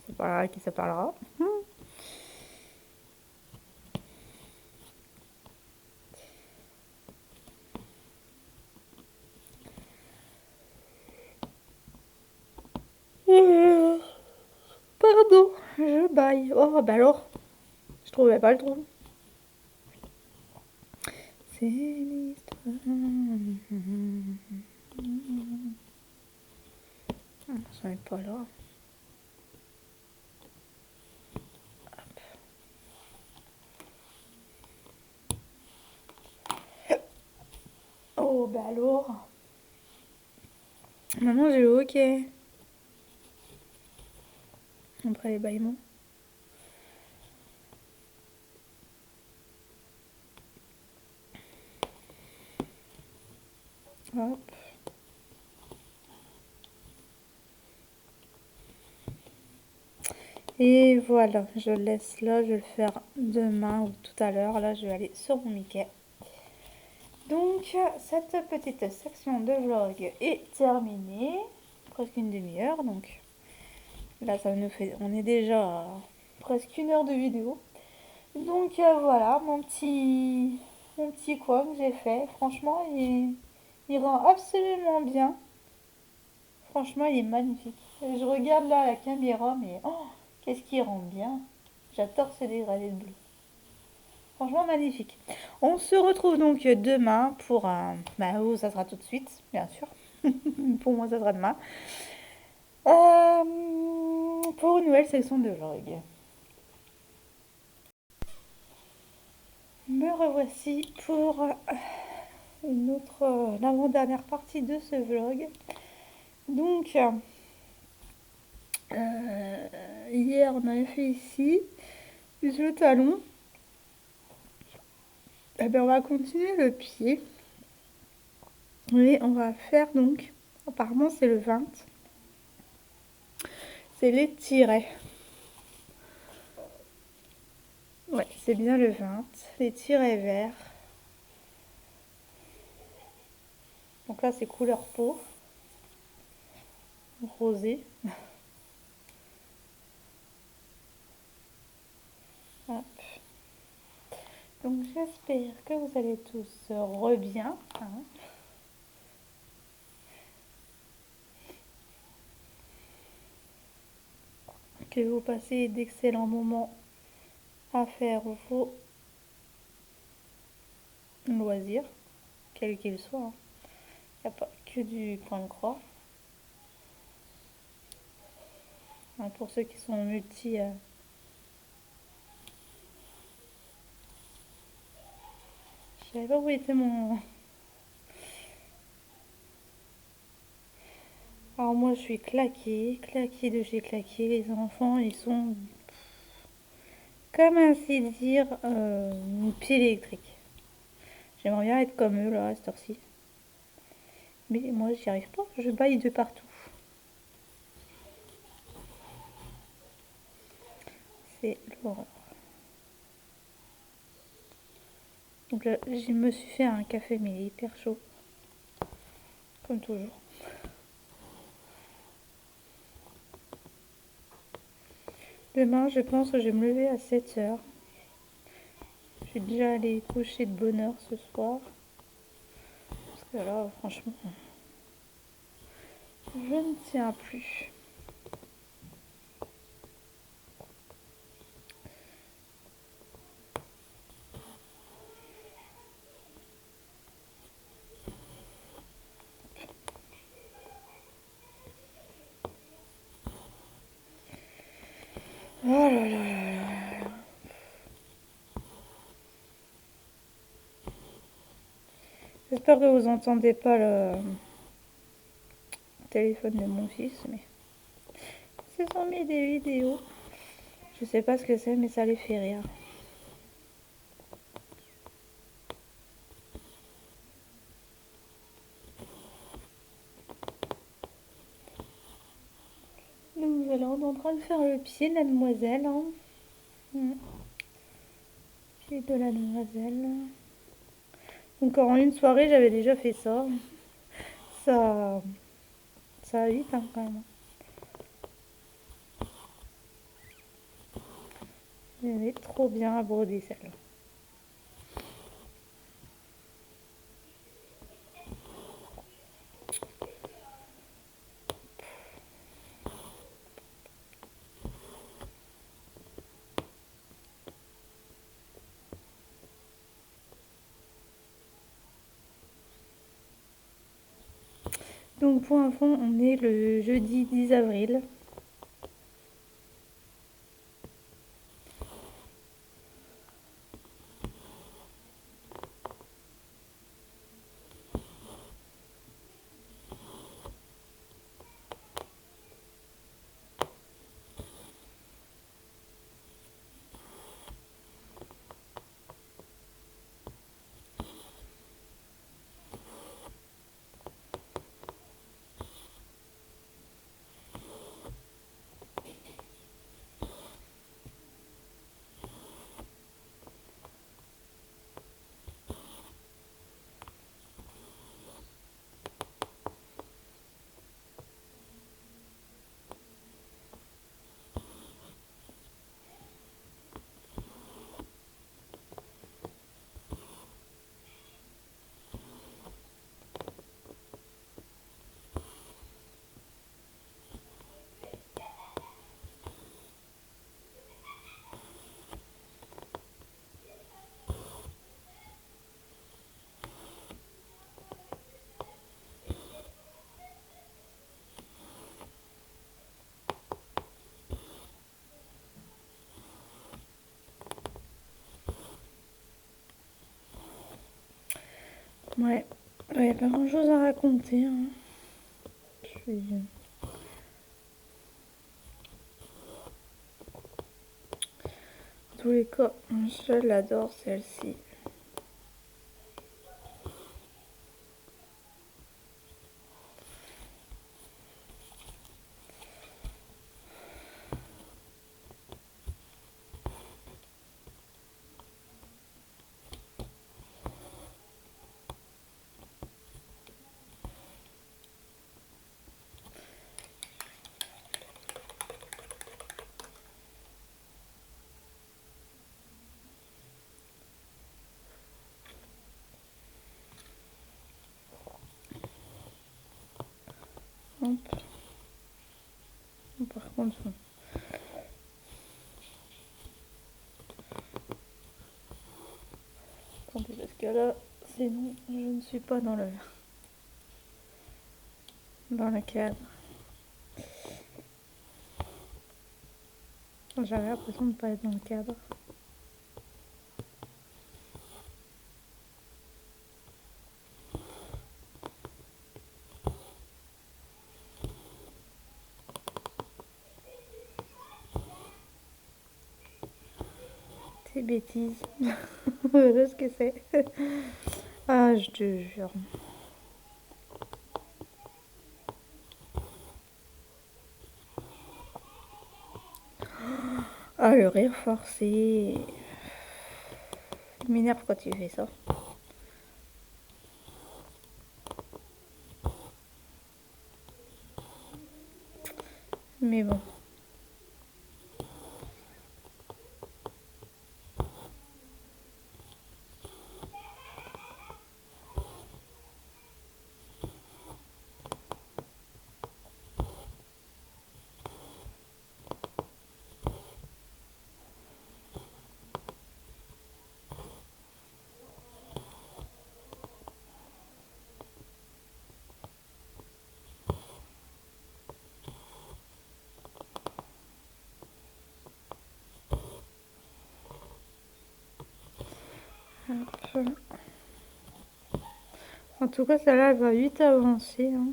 Ça parlera à qui ça parlera. Pardon, je baille. Oh, bah alors, je trouvais pas le trou. C'est l'histoire. Ça n'est pas là. Oh, bah alors. Maintenant, j'ai le hockey. Après les bâillements. Hop. Et voilà, je le laisse là, je vais le faire demain ou tout à l'heure. Là, je vais aller sur mon Mickey. Donc, cette petite section de vlog est terminée. Presque une demi-heure, donc là, ça nous fait... On est déjà à presque une heure de vidéo. Donc, voilà, mon petit coin que j'ai fait. Franchement, il rend absolument bien. Franchement, il est magnifique. Je regarde là la caméra, mais oh, qu'est-ce qu'il rend bien. J'adore ce dégradé de bleu. Franchement, magnifique. On se retrouve donc demain pour un... Bah, oh, ça sera tout de suite, bien sûr. Pour moi, ça sera demain. Pour une nouvelle section de vlog. Me revoici pour une autre, l'avant-dernière partie de ce vlog. Donc, Hier, on avait fait ici, le talon. Eh ben, on va continuer le pied. Et on va faire donc, apparemment c'est le 20, c'est les tirets. Ouais, c'est bien le 20, les tirets verts. Donc là, c'est couleur peau, rosé. Hop. Donc j'espère que vous allez tous bien. Hein. Que vous passez d'excellents moments à faire vos loisirs, quels qu'ils soient. Il n'y a pas que du point de croix. Hein, pour ceux qui sont multi... Je savais pas où était mon... Alors moi je suis claquée de chez claquée. Les enfants ils sont comme ainsi dire une pile électrique. J'aimerais bien être comme eux là à cette heure-ci. Mais moi j'y arrive pas, je baille de partout. C'est l'horreur. Donc là je me suis fait un café mais il est hyper chaud. Comme toujours. Demain je pense que je vais me lever à 7 h. Je suis déjà allée coucher de bonne heure ce soir. Parce que là franchement je ne tiens plus. Oh là là là là. J'espère que vous entendez pas le téléphone de mon fils, mais ils se sont mis des vidéos. Je sais pas ce que c'est, mais ça les fait rire. Donc voilà, on est en train de faire le pied de la demoiselle. Hein. Pied de la demoiselle. Donc en une soirée, j'avais déjà fait ça. Ça, ça va vite hein, quand même. Elle est trop bien à broder celle-là. Donc pour info, on est le jeudi 10 avril. Ouais, il n'y a pas grand-chose à raconter. Hein. Je suis... tous les cas, je l'adore celle-ci. Hop. Par contre, attendez, parce que là, sinon, je ne suis pas dans le cadre. J'avais l'impression de ne pas être dans le cadre. C'est bêtise. Je sais ce que c'est. Ah, je te jure. Ah, le rire forcé. Il m'énerve quand tu fais ça. Mais bon. Hop. En tout cas, celle-là, elle va vite avancer. Hein.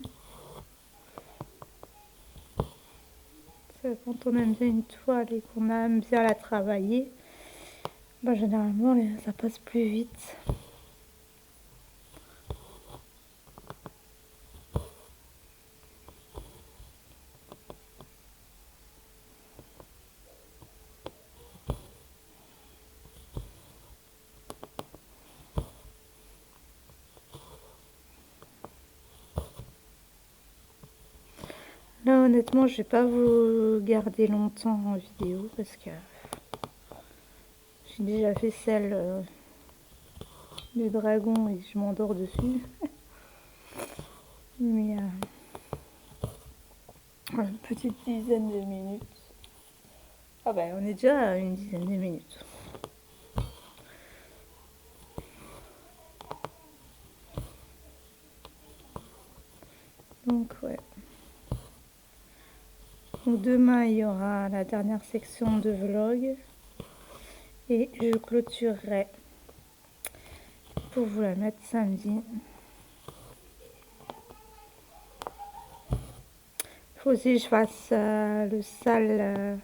Quand on aime bien une toile et qu'on aime bien la travailler, bah, généralement, ça passe plus vite. Là, honnêtement, je vais pas vous garder longtemps en vidéo parce que j'ai déjà fait celle du dragon et je m'endors dessus. Mais une petite dizaine de minutes. Ah ben, on est déjà à une dizaine de minutes. Donc ouais. Donc demain, il y aura la dernière section de vlog. Et je clôturerai pour vous la mettre samedi. Il faut aussi que je fasse le salle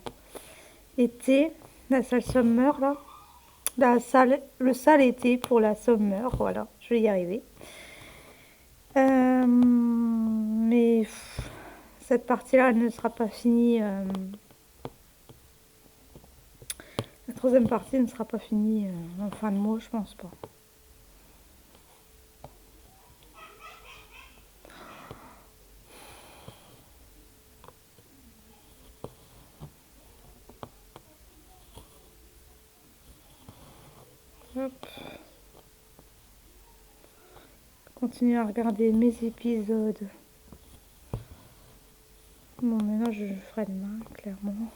été, la salle summer là. Le salle été pour la summer, voilà, je vais y arriver. Mais cette partie-là, elle ne sera pas finie. La troisième partie ne sera pas finie en fin de mois, je pense pas. Hop. Continuer à regarder mes épisodes. Bon, maintenant je le ferai demain, clairement.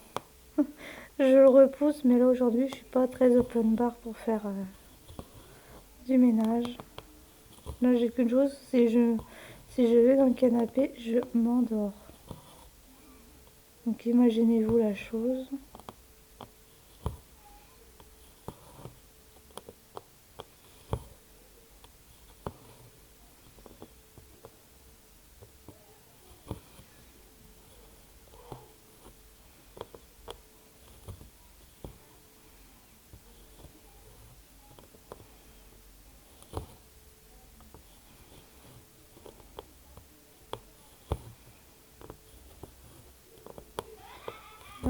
Je le repousse, mais là aujourd'hui je suis pas très open bar pour faire du ménage. Là j'ai qu'une chose, si je vais dans le canapé, je m'endors. Donc imaginez-vous la chose.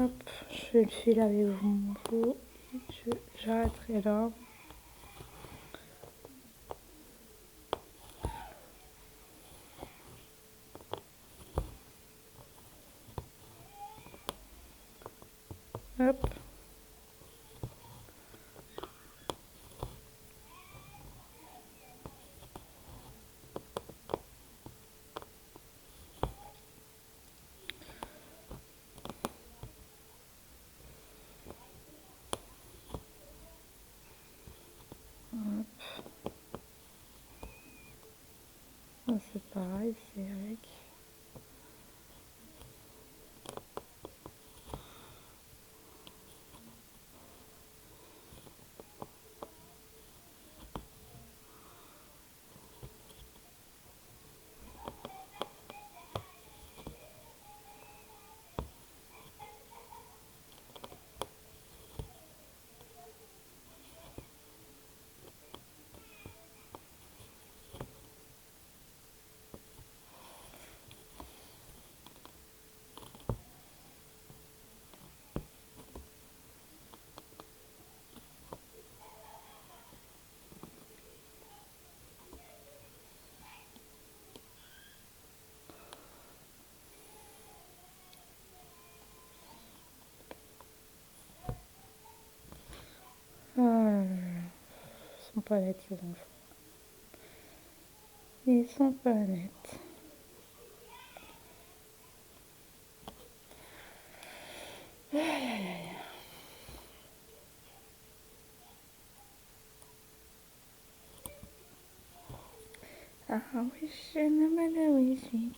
Hop, je fais le fil avec vous. J'arrêterai là. Hop. C'est pareil, c'est avec. Ils sont pas nets les enfants. Ils sont pas nets. Aïe, aïe, aïe. I wish I never wish it.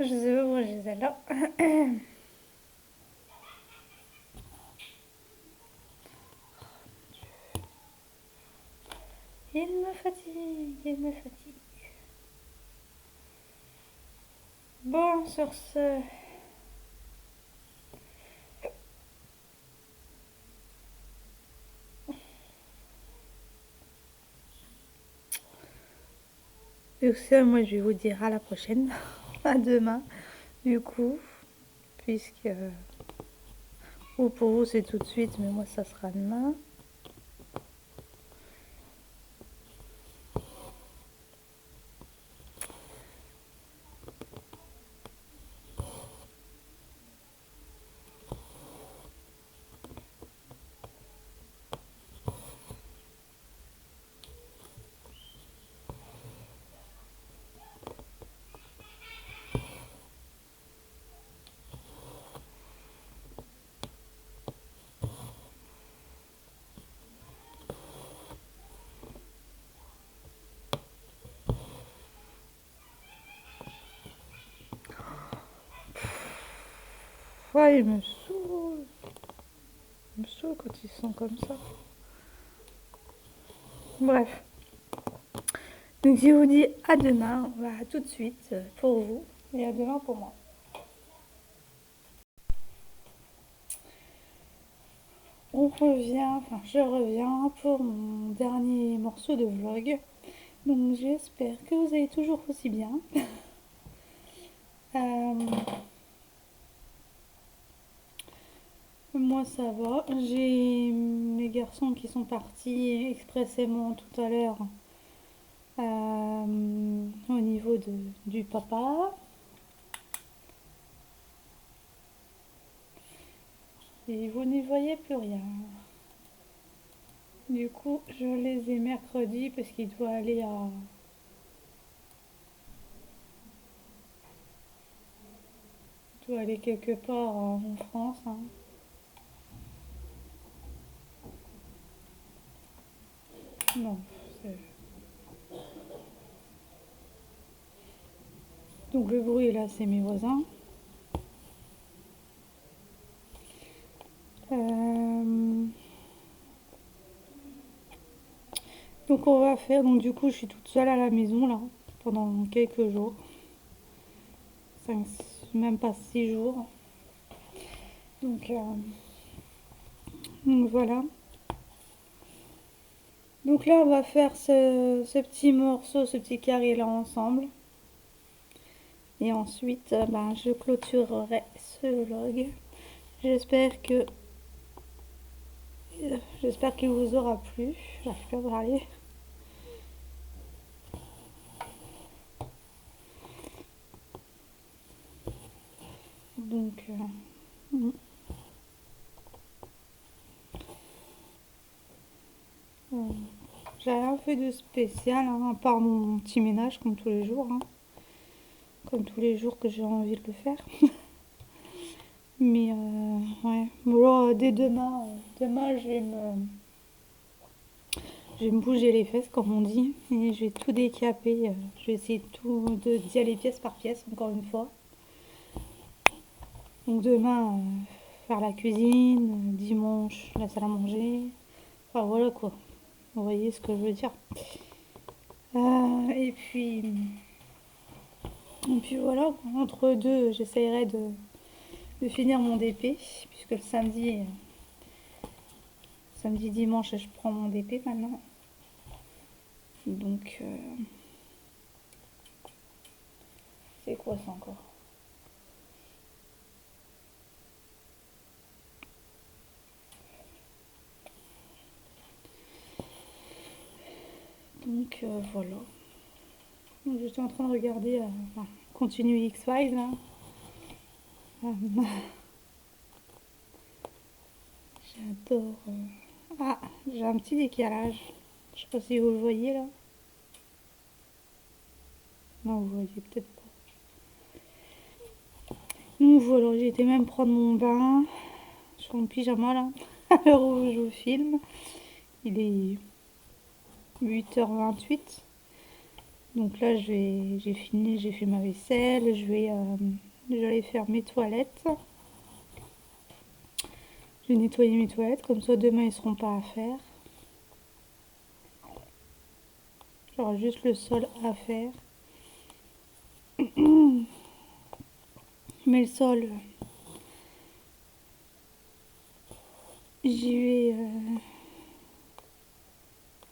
Je sais pas pourquoi j'ai celle-là. Il me fatigue, il me fatigue. Bon, sur ce... Sur ce, moi je vais vous dire à la prochaine, à demain, du coup, puisque... Ou pour vous c'est tout de suite, mais moi ça sera demain. Ouais, il me saoule. Il me saoule quand ils sont comme ça. Bref. Donc je vous dis à demain, à tout de suite pour vous et à demain pour moi. On revient, enfin je reviens pour mon dernier morceau de vlog. Donc j'espère que vous allez toujours aussi bien. Moi ça va. J'ai mes garçons qui sont partis expressément tout à l'heure au niveau du papa. Et vous n'y voyez plus rien. Du coup, je les ai mercredi parce qu'il doit aller quelque part en France. Hein. Non, donc le bruit là, c'est mes voisins. Donc on va faire, donc du coup je suis toute seule à la maison là, pendant quelques jours. 5, même pas 6 jours. Donc voilà. Donc là, on va faire ce petit morceau, ce petit carré là ensemble. Et ensuite, ben, je clôturerai ce vlog. J'espère que j'espère qu'il vous aura plu. J'arrive plus à parler. Donc, euh, j'ai rien fait de spécial, hein, à part mon petit ménage comme tous les jours, hein, comme tous les jours que j'ai envie de le faire. Mais ouais, bon, alors, dès demain, demain je vais me bouger les fesses comme on dit et je vais tout décaper. Je vais essayer d'y aller pièce par pièce encore une fois. Donc demain, faire la cuisine, dimanche, la salle à manger. Enfin voilà quoi. Vous voyez ce que je veux dire. Et puis voilà, entre deux, j'essayerai de finir mon DP, puisque le samedi, dimanche, je prends mon DP maintenant. Donc, c'est quoi ça encore? Donc, voilà. Donc, je suis en train de regarder, enfin, continue X-Files, là. Euh, j'adore. Ah, j'ai un petit décalage. Je sais pas si vous le voyez, là. Non, vous voyez peut-être pas. Donc voilà, j'ai été même prendre mon bain. Je suis en pyjama là, à l'heure où je vous filme. Il est 8h28. Donc là, j'ai fini, j'ai fait ma vaisselle. Je vais aller faire mes toilettes. Je vais nettoyer mes toilettes, comme ça demain ils seront pas à faire. J'aurai juste le sol à faire. Mais le sol, j'y vais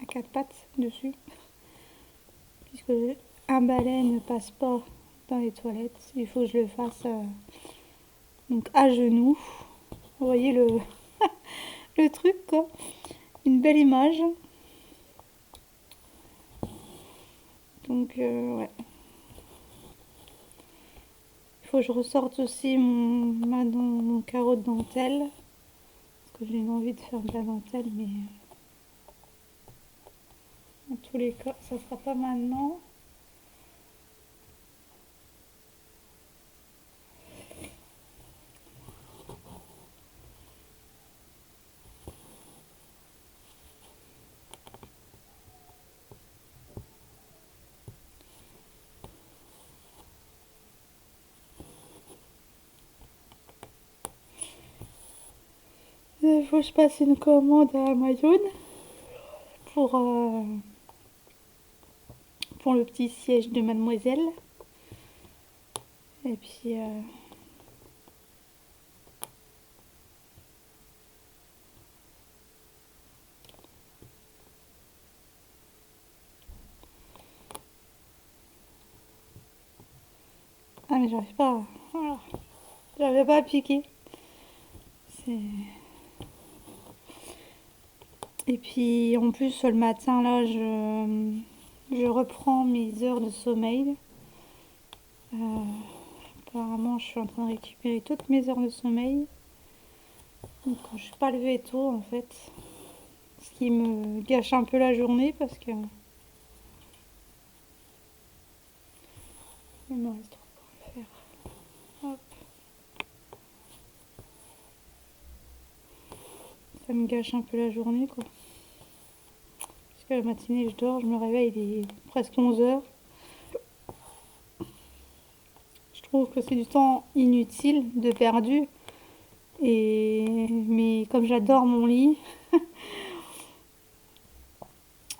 à quatre pattes dessus. Puisque un balai ne passe pas dans les toilettes. Il faut que je le fasse donc à genoux. Vous voyez le truc quoi. Une belle image. Donc ouais. Il faut que je ressorte aussi mon carreau de dentelle. Parce que j'ai une envie de faire de la dentelle, mais en tous les cas, ça sera pas maintenant. Il faut que je passe une commande à Amazon pour, euh, pour le petit siège de mademoiselle. Et puis ah mais j'arrive pas. Voilà. J'arrive pas à piquer. C'est... Et puis en plus le matin là je reprends mes heures de sommeil. Apparemment je suis en train de récupérer toutes mes heures de sommeil. Donc je suis pas levée tôt en fait. Ce qui me gâche un peu la journée parce que il me reste trop à faire. Hop. Ça me gâche un peu la journée quoi. Parce que la matinée je dors, je me réveille, il est presque 11h. Je trouve que c'est du temps inutile, de perdu. Mais comme j'adore mon lit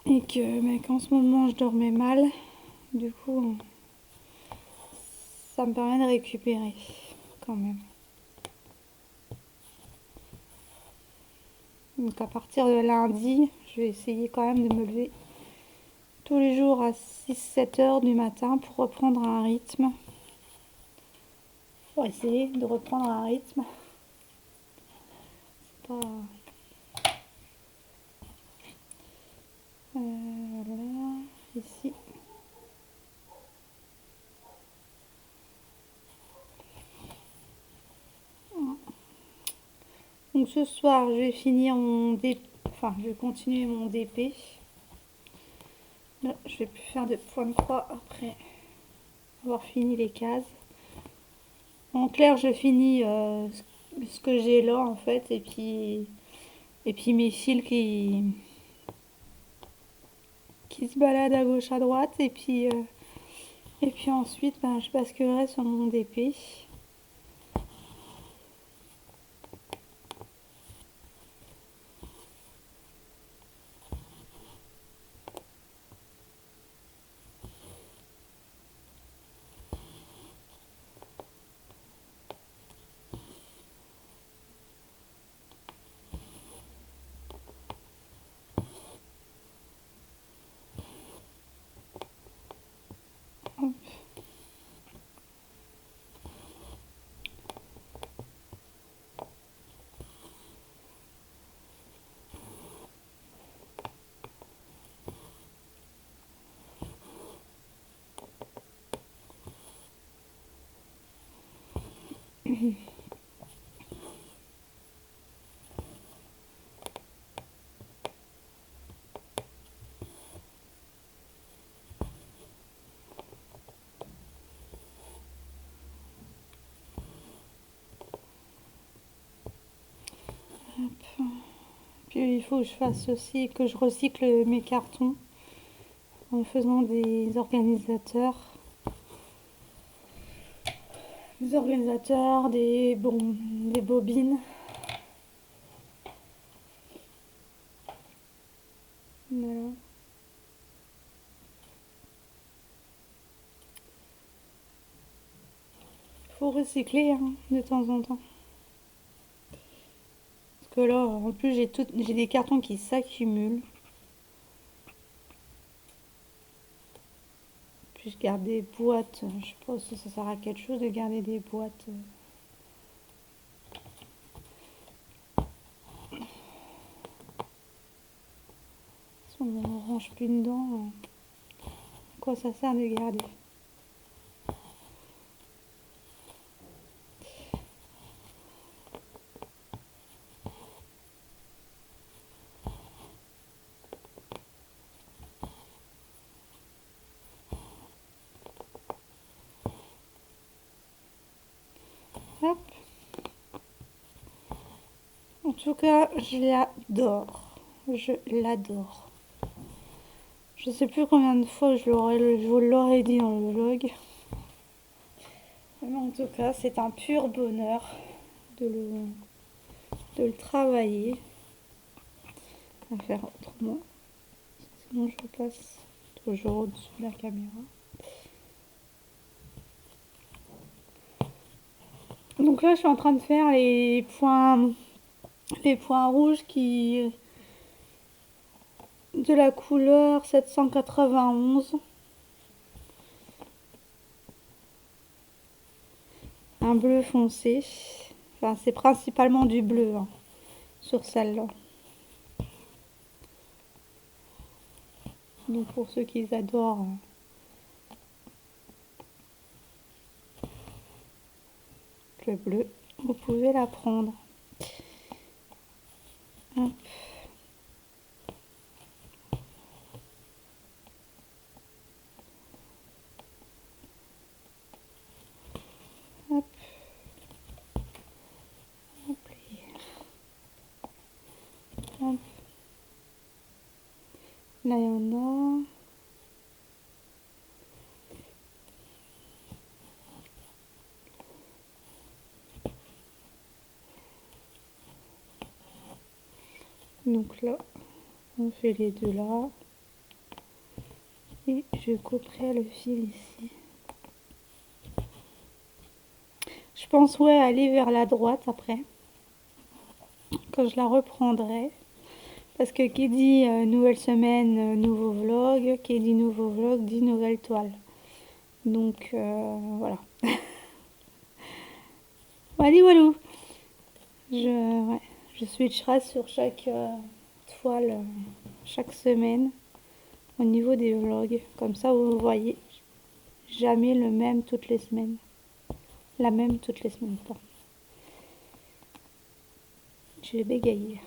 et qu'en ce moment je dormais mal, du coup ça me permet de récupérer quand même. Donc à partir de lundi, je vais essayer quand même de me lever tous les jours à 6-7 heures du matin pour reprendre un rythme. Pour essayer de reprendre un rythme. C'est pas... voilà, ici. Donc ce soir, je vais finir mon DP, enfin je vais continuer mon DP. Là, je vais plus faire de point de croix après avoir fini les cases. En clair, je finis ce que j'ai là en fait, et puis mes fils qui se baladent à gauche à droite, et puis ensuite, ben, je basculerai sur mon DP. Puis il faut que je fasse aussi, que je recycle mes cartons en faisant des bobines. Voilà. Faut recycler hein, de temps en temps. Parce que là, en plus, j'ai des cartons qui s'accumulent. Puis je garde des boîtes. Je sais pas si ça sert à quelque chose de garder des boîtes. Si on ne range plus dedans, à quoi ça sert de garder? Hop. En tout cas, je l'adore. Je l'adore. Je sais plus combien de fois je vous l'aurais dit dans le vlog. Mais en tout cas, c'est un pur bonheur de le travailler. À faire autrement. Sinon, je passe toujours au-dessus de la caméra. Donc là, je suis en train de faire les points rouges de la couleur 791. Un bleu foncé. Enfin, c'est principalement du bleu hein, sur celle-là. Donc pour ceux qui adorent le bleu, vous pouvez la prendre. Hop. Hop. Hop. Hop. Là, il y en a. Donc là, on fait les deux là. Et je couperai le fil ici. Je pense ouais aller vers la droite après. Quand je la reprendrai. Parce que qui dit nouvelle semaine, nouveau vlog, qui dit nouveau vlog dit nouvelle toile. Donc voilà. Voilà, voilà. Ouais, je switcherai sur chaque toile chaque semaine au niveau des vlogs. Comme ça, vous voyez jamais le même toutes les semaines. La même toutes les semaines, pardon. Je vais bégayer.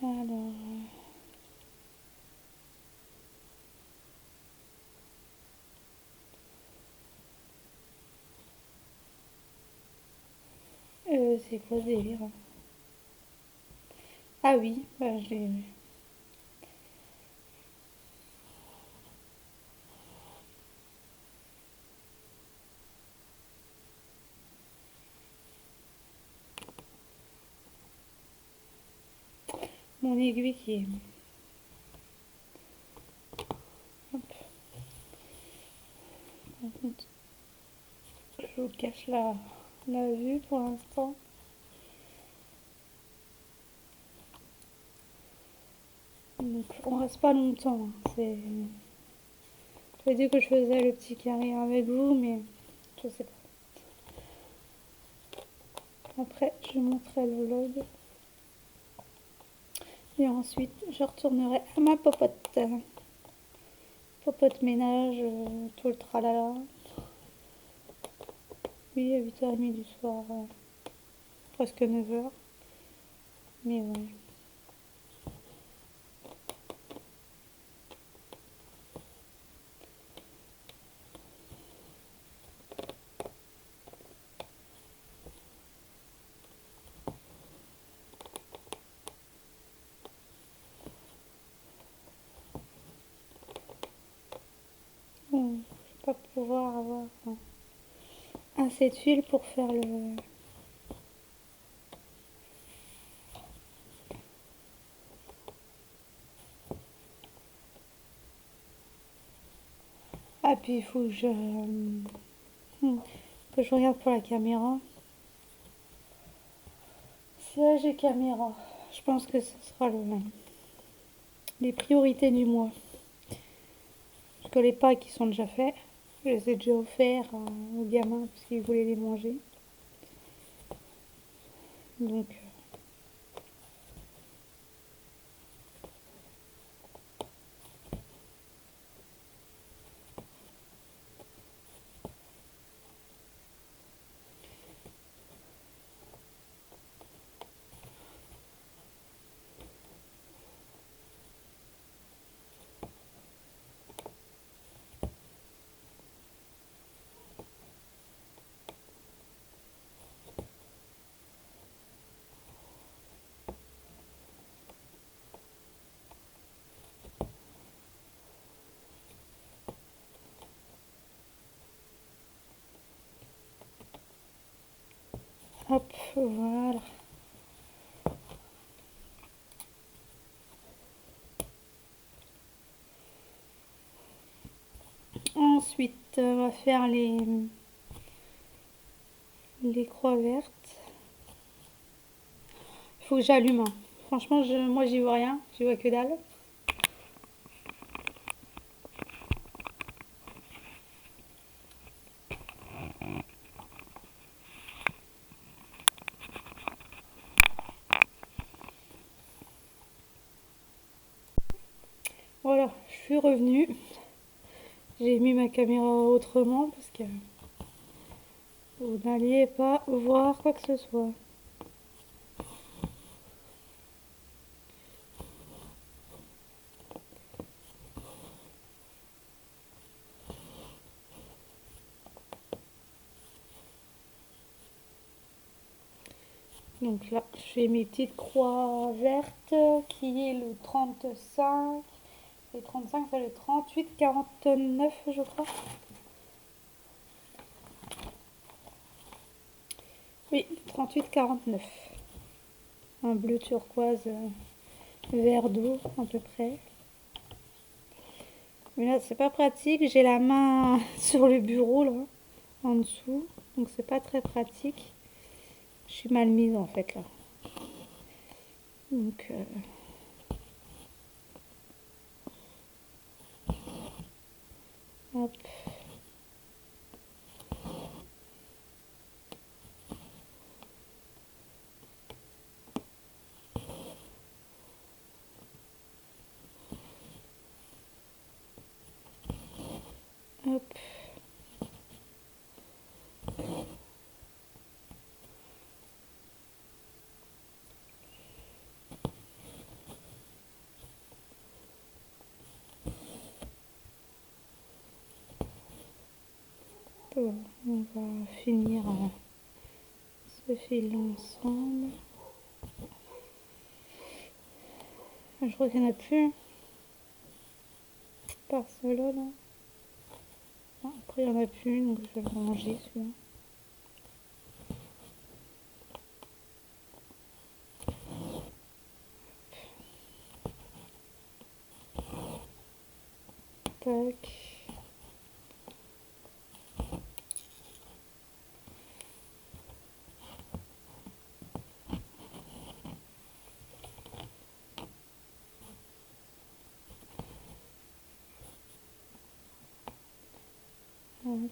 Alors, c'est quoi ce délire? Ah oui, bah, je l'ai vu. Mon aiguille qui est... Hop. Je vous cache la vue pour l'instant. Donc on reste pas longtemps. C'est... J'ai dit que je faisais le petit carré avec vous, mais je sais pas. Après, je montrerai le vlog. Et ensuite, je retournerai à ma popote. Popote ménage, tout le tralala. Oui, à 8h30 du soir, presque 9h. Mais ouais. Bon, je vais pas pouvoir avoir assez d'huile pour faire le... Ah, puis il faut que je regarde pour la caméra. Si là j'ai caméra, je pense que ce sera les priorités du mois. Parce que les pâtes, ils sont déjà faits. Je les ai déjà offerts aux gamins parce qu'ils voulaient les manger. Donc, hop, voilà. Ensuite, on va faire les croix vertes. Il faut que j'allume, hein. Franchement, moi j'y vois rien, j'y vois que dalle. Voilà, je suis revenue. J'ai mis ma caméra autrement parce que vous n'alliez pas voir quoi que ce soit. Donc là, je fais mes petites croix vertes qui est le 35. Et 35, c'est le 38, 49, je crois. Oui, 38, 49. Un bleu turquoise vert d'eau, à peu près. Mais là, c'est pas pratique. J'ai la main sur le bureau, là, en dessous. Donc c'est pas très pratique. Je suis mal mise en fait là. Donc hop. Hop. Bon, on va finir ce fil ensemble. Je crois qu'il n'y en a plus. Par cela là. Non, après il n'y en a plus, donc je vais le ranger celui-là. Tac. Hop.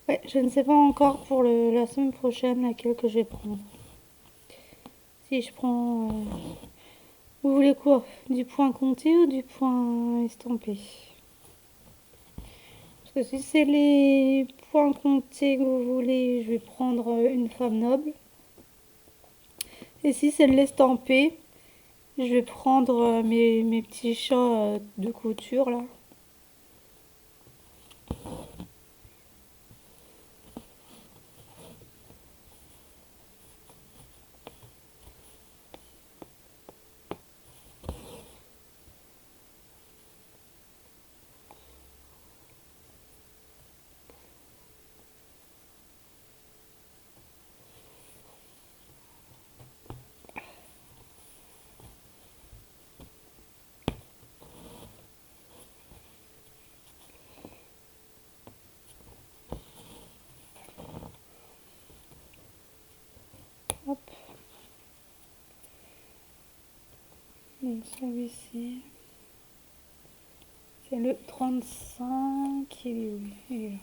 Ouais, je ne sais pas encore pour la semaine prochaine laquelle que je vais prendre. Si je prends... vous voulez quoi? Du point compté ou du point estampé? Parce que si c'est les points comptés que vous voulez, je vais prendre une femme noble. Et si c'est l'estampé, je vais prendre mes petits chats de couture là. Hop. Donc celui-ci, c'est le 35. Il est où? Il est là.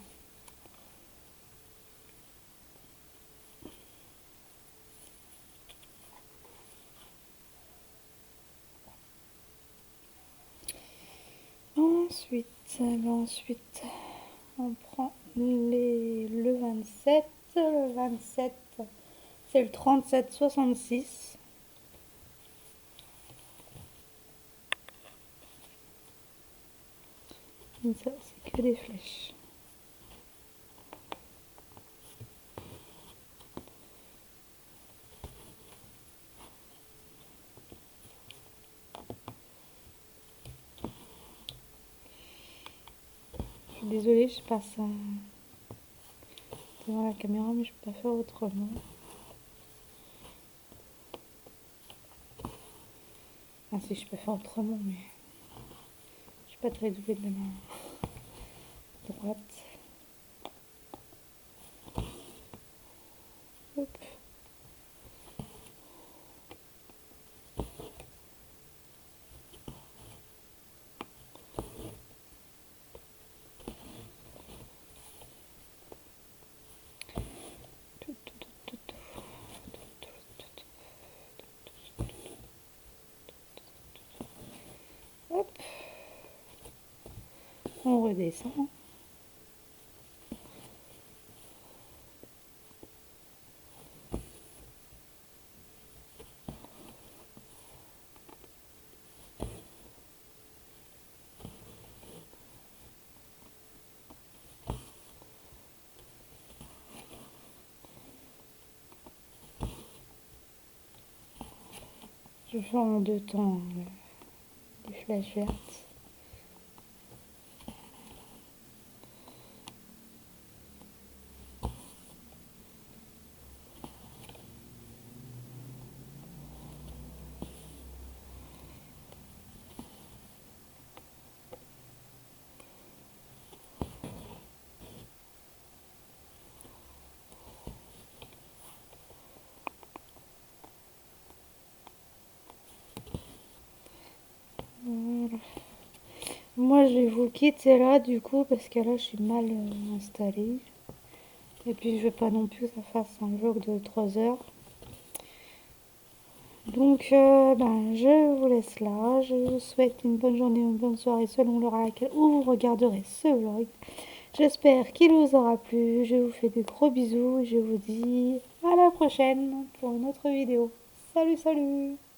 Ensuite, on prend le 27. Le 27, c'est le 37,66. Donc ça, c'est que des flèches. Je suis désolée, je passe devant la caméra, mais je peux pas faire autrement. Ah si, je peux faire autrement, mais je suis pas très douée de la main droite. Hop. Hop. On redescend. Je fais en deux temps les flèches vertes. Moi, je vais vous quitter là, du coup, parce que là, je suis mal installée. Et puis, je veux pas non plus que ça fasse un vlog de 3 heures. Donc, ben, je vous laisse là. Je vous souhaite une bonne journée, une bonne soirée selon l'heure à laquelle vous regarderez ce vlog. J'espère qu'il vous aura plu. Je vous fais de gros bisous. Je vous dis à la prochaine pour une autre vidéo. Salut, salut!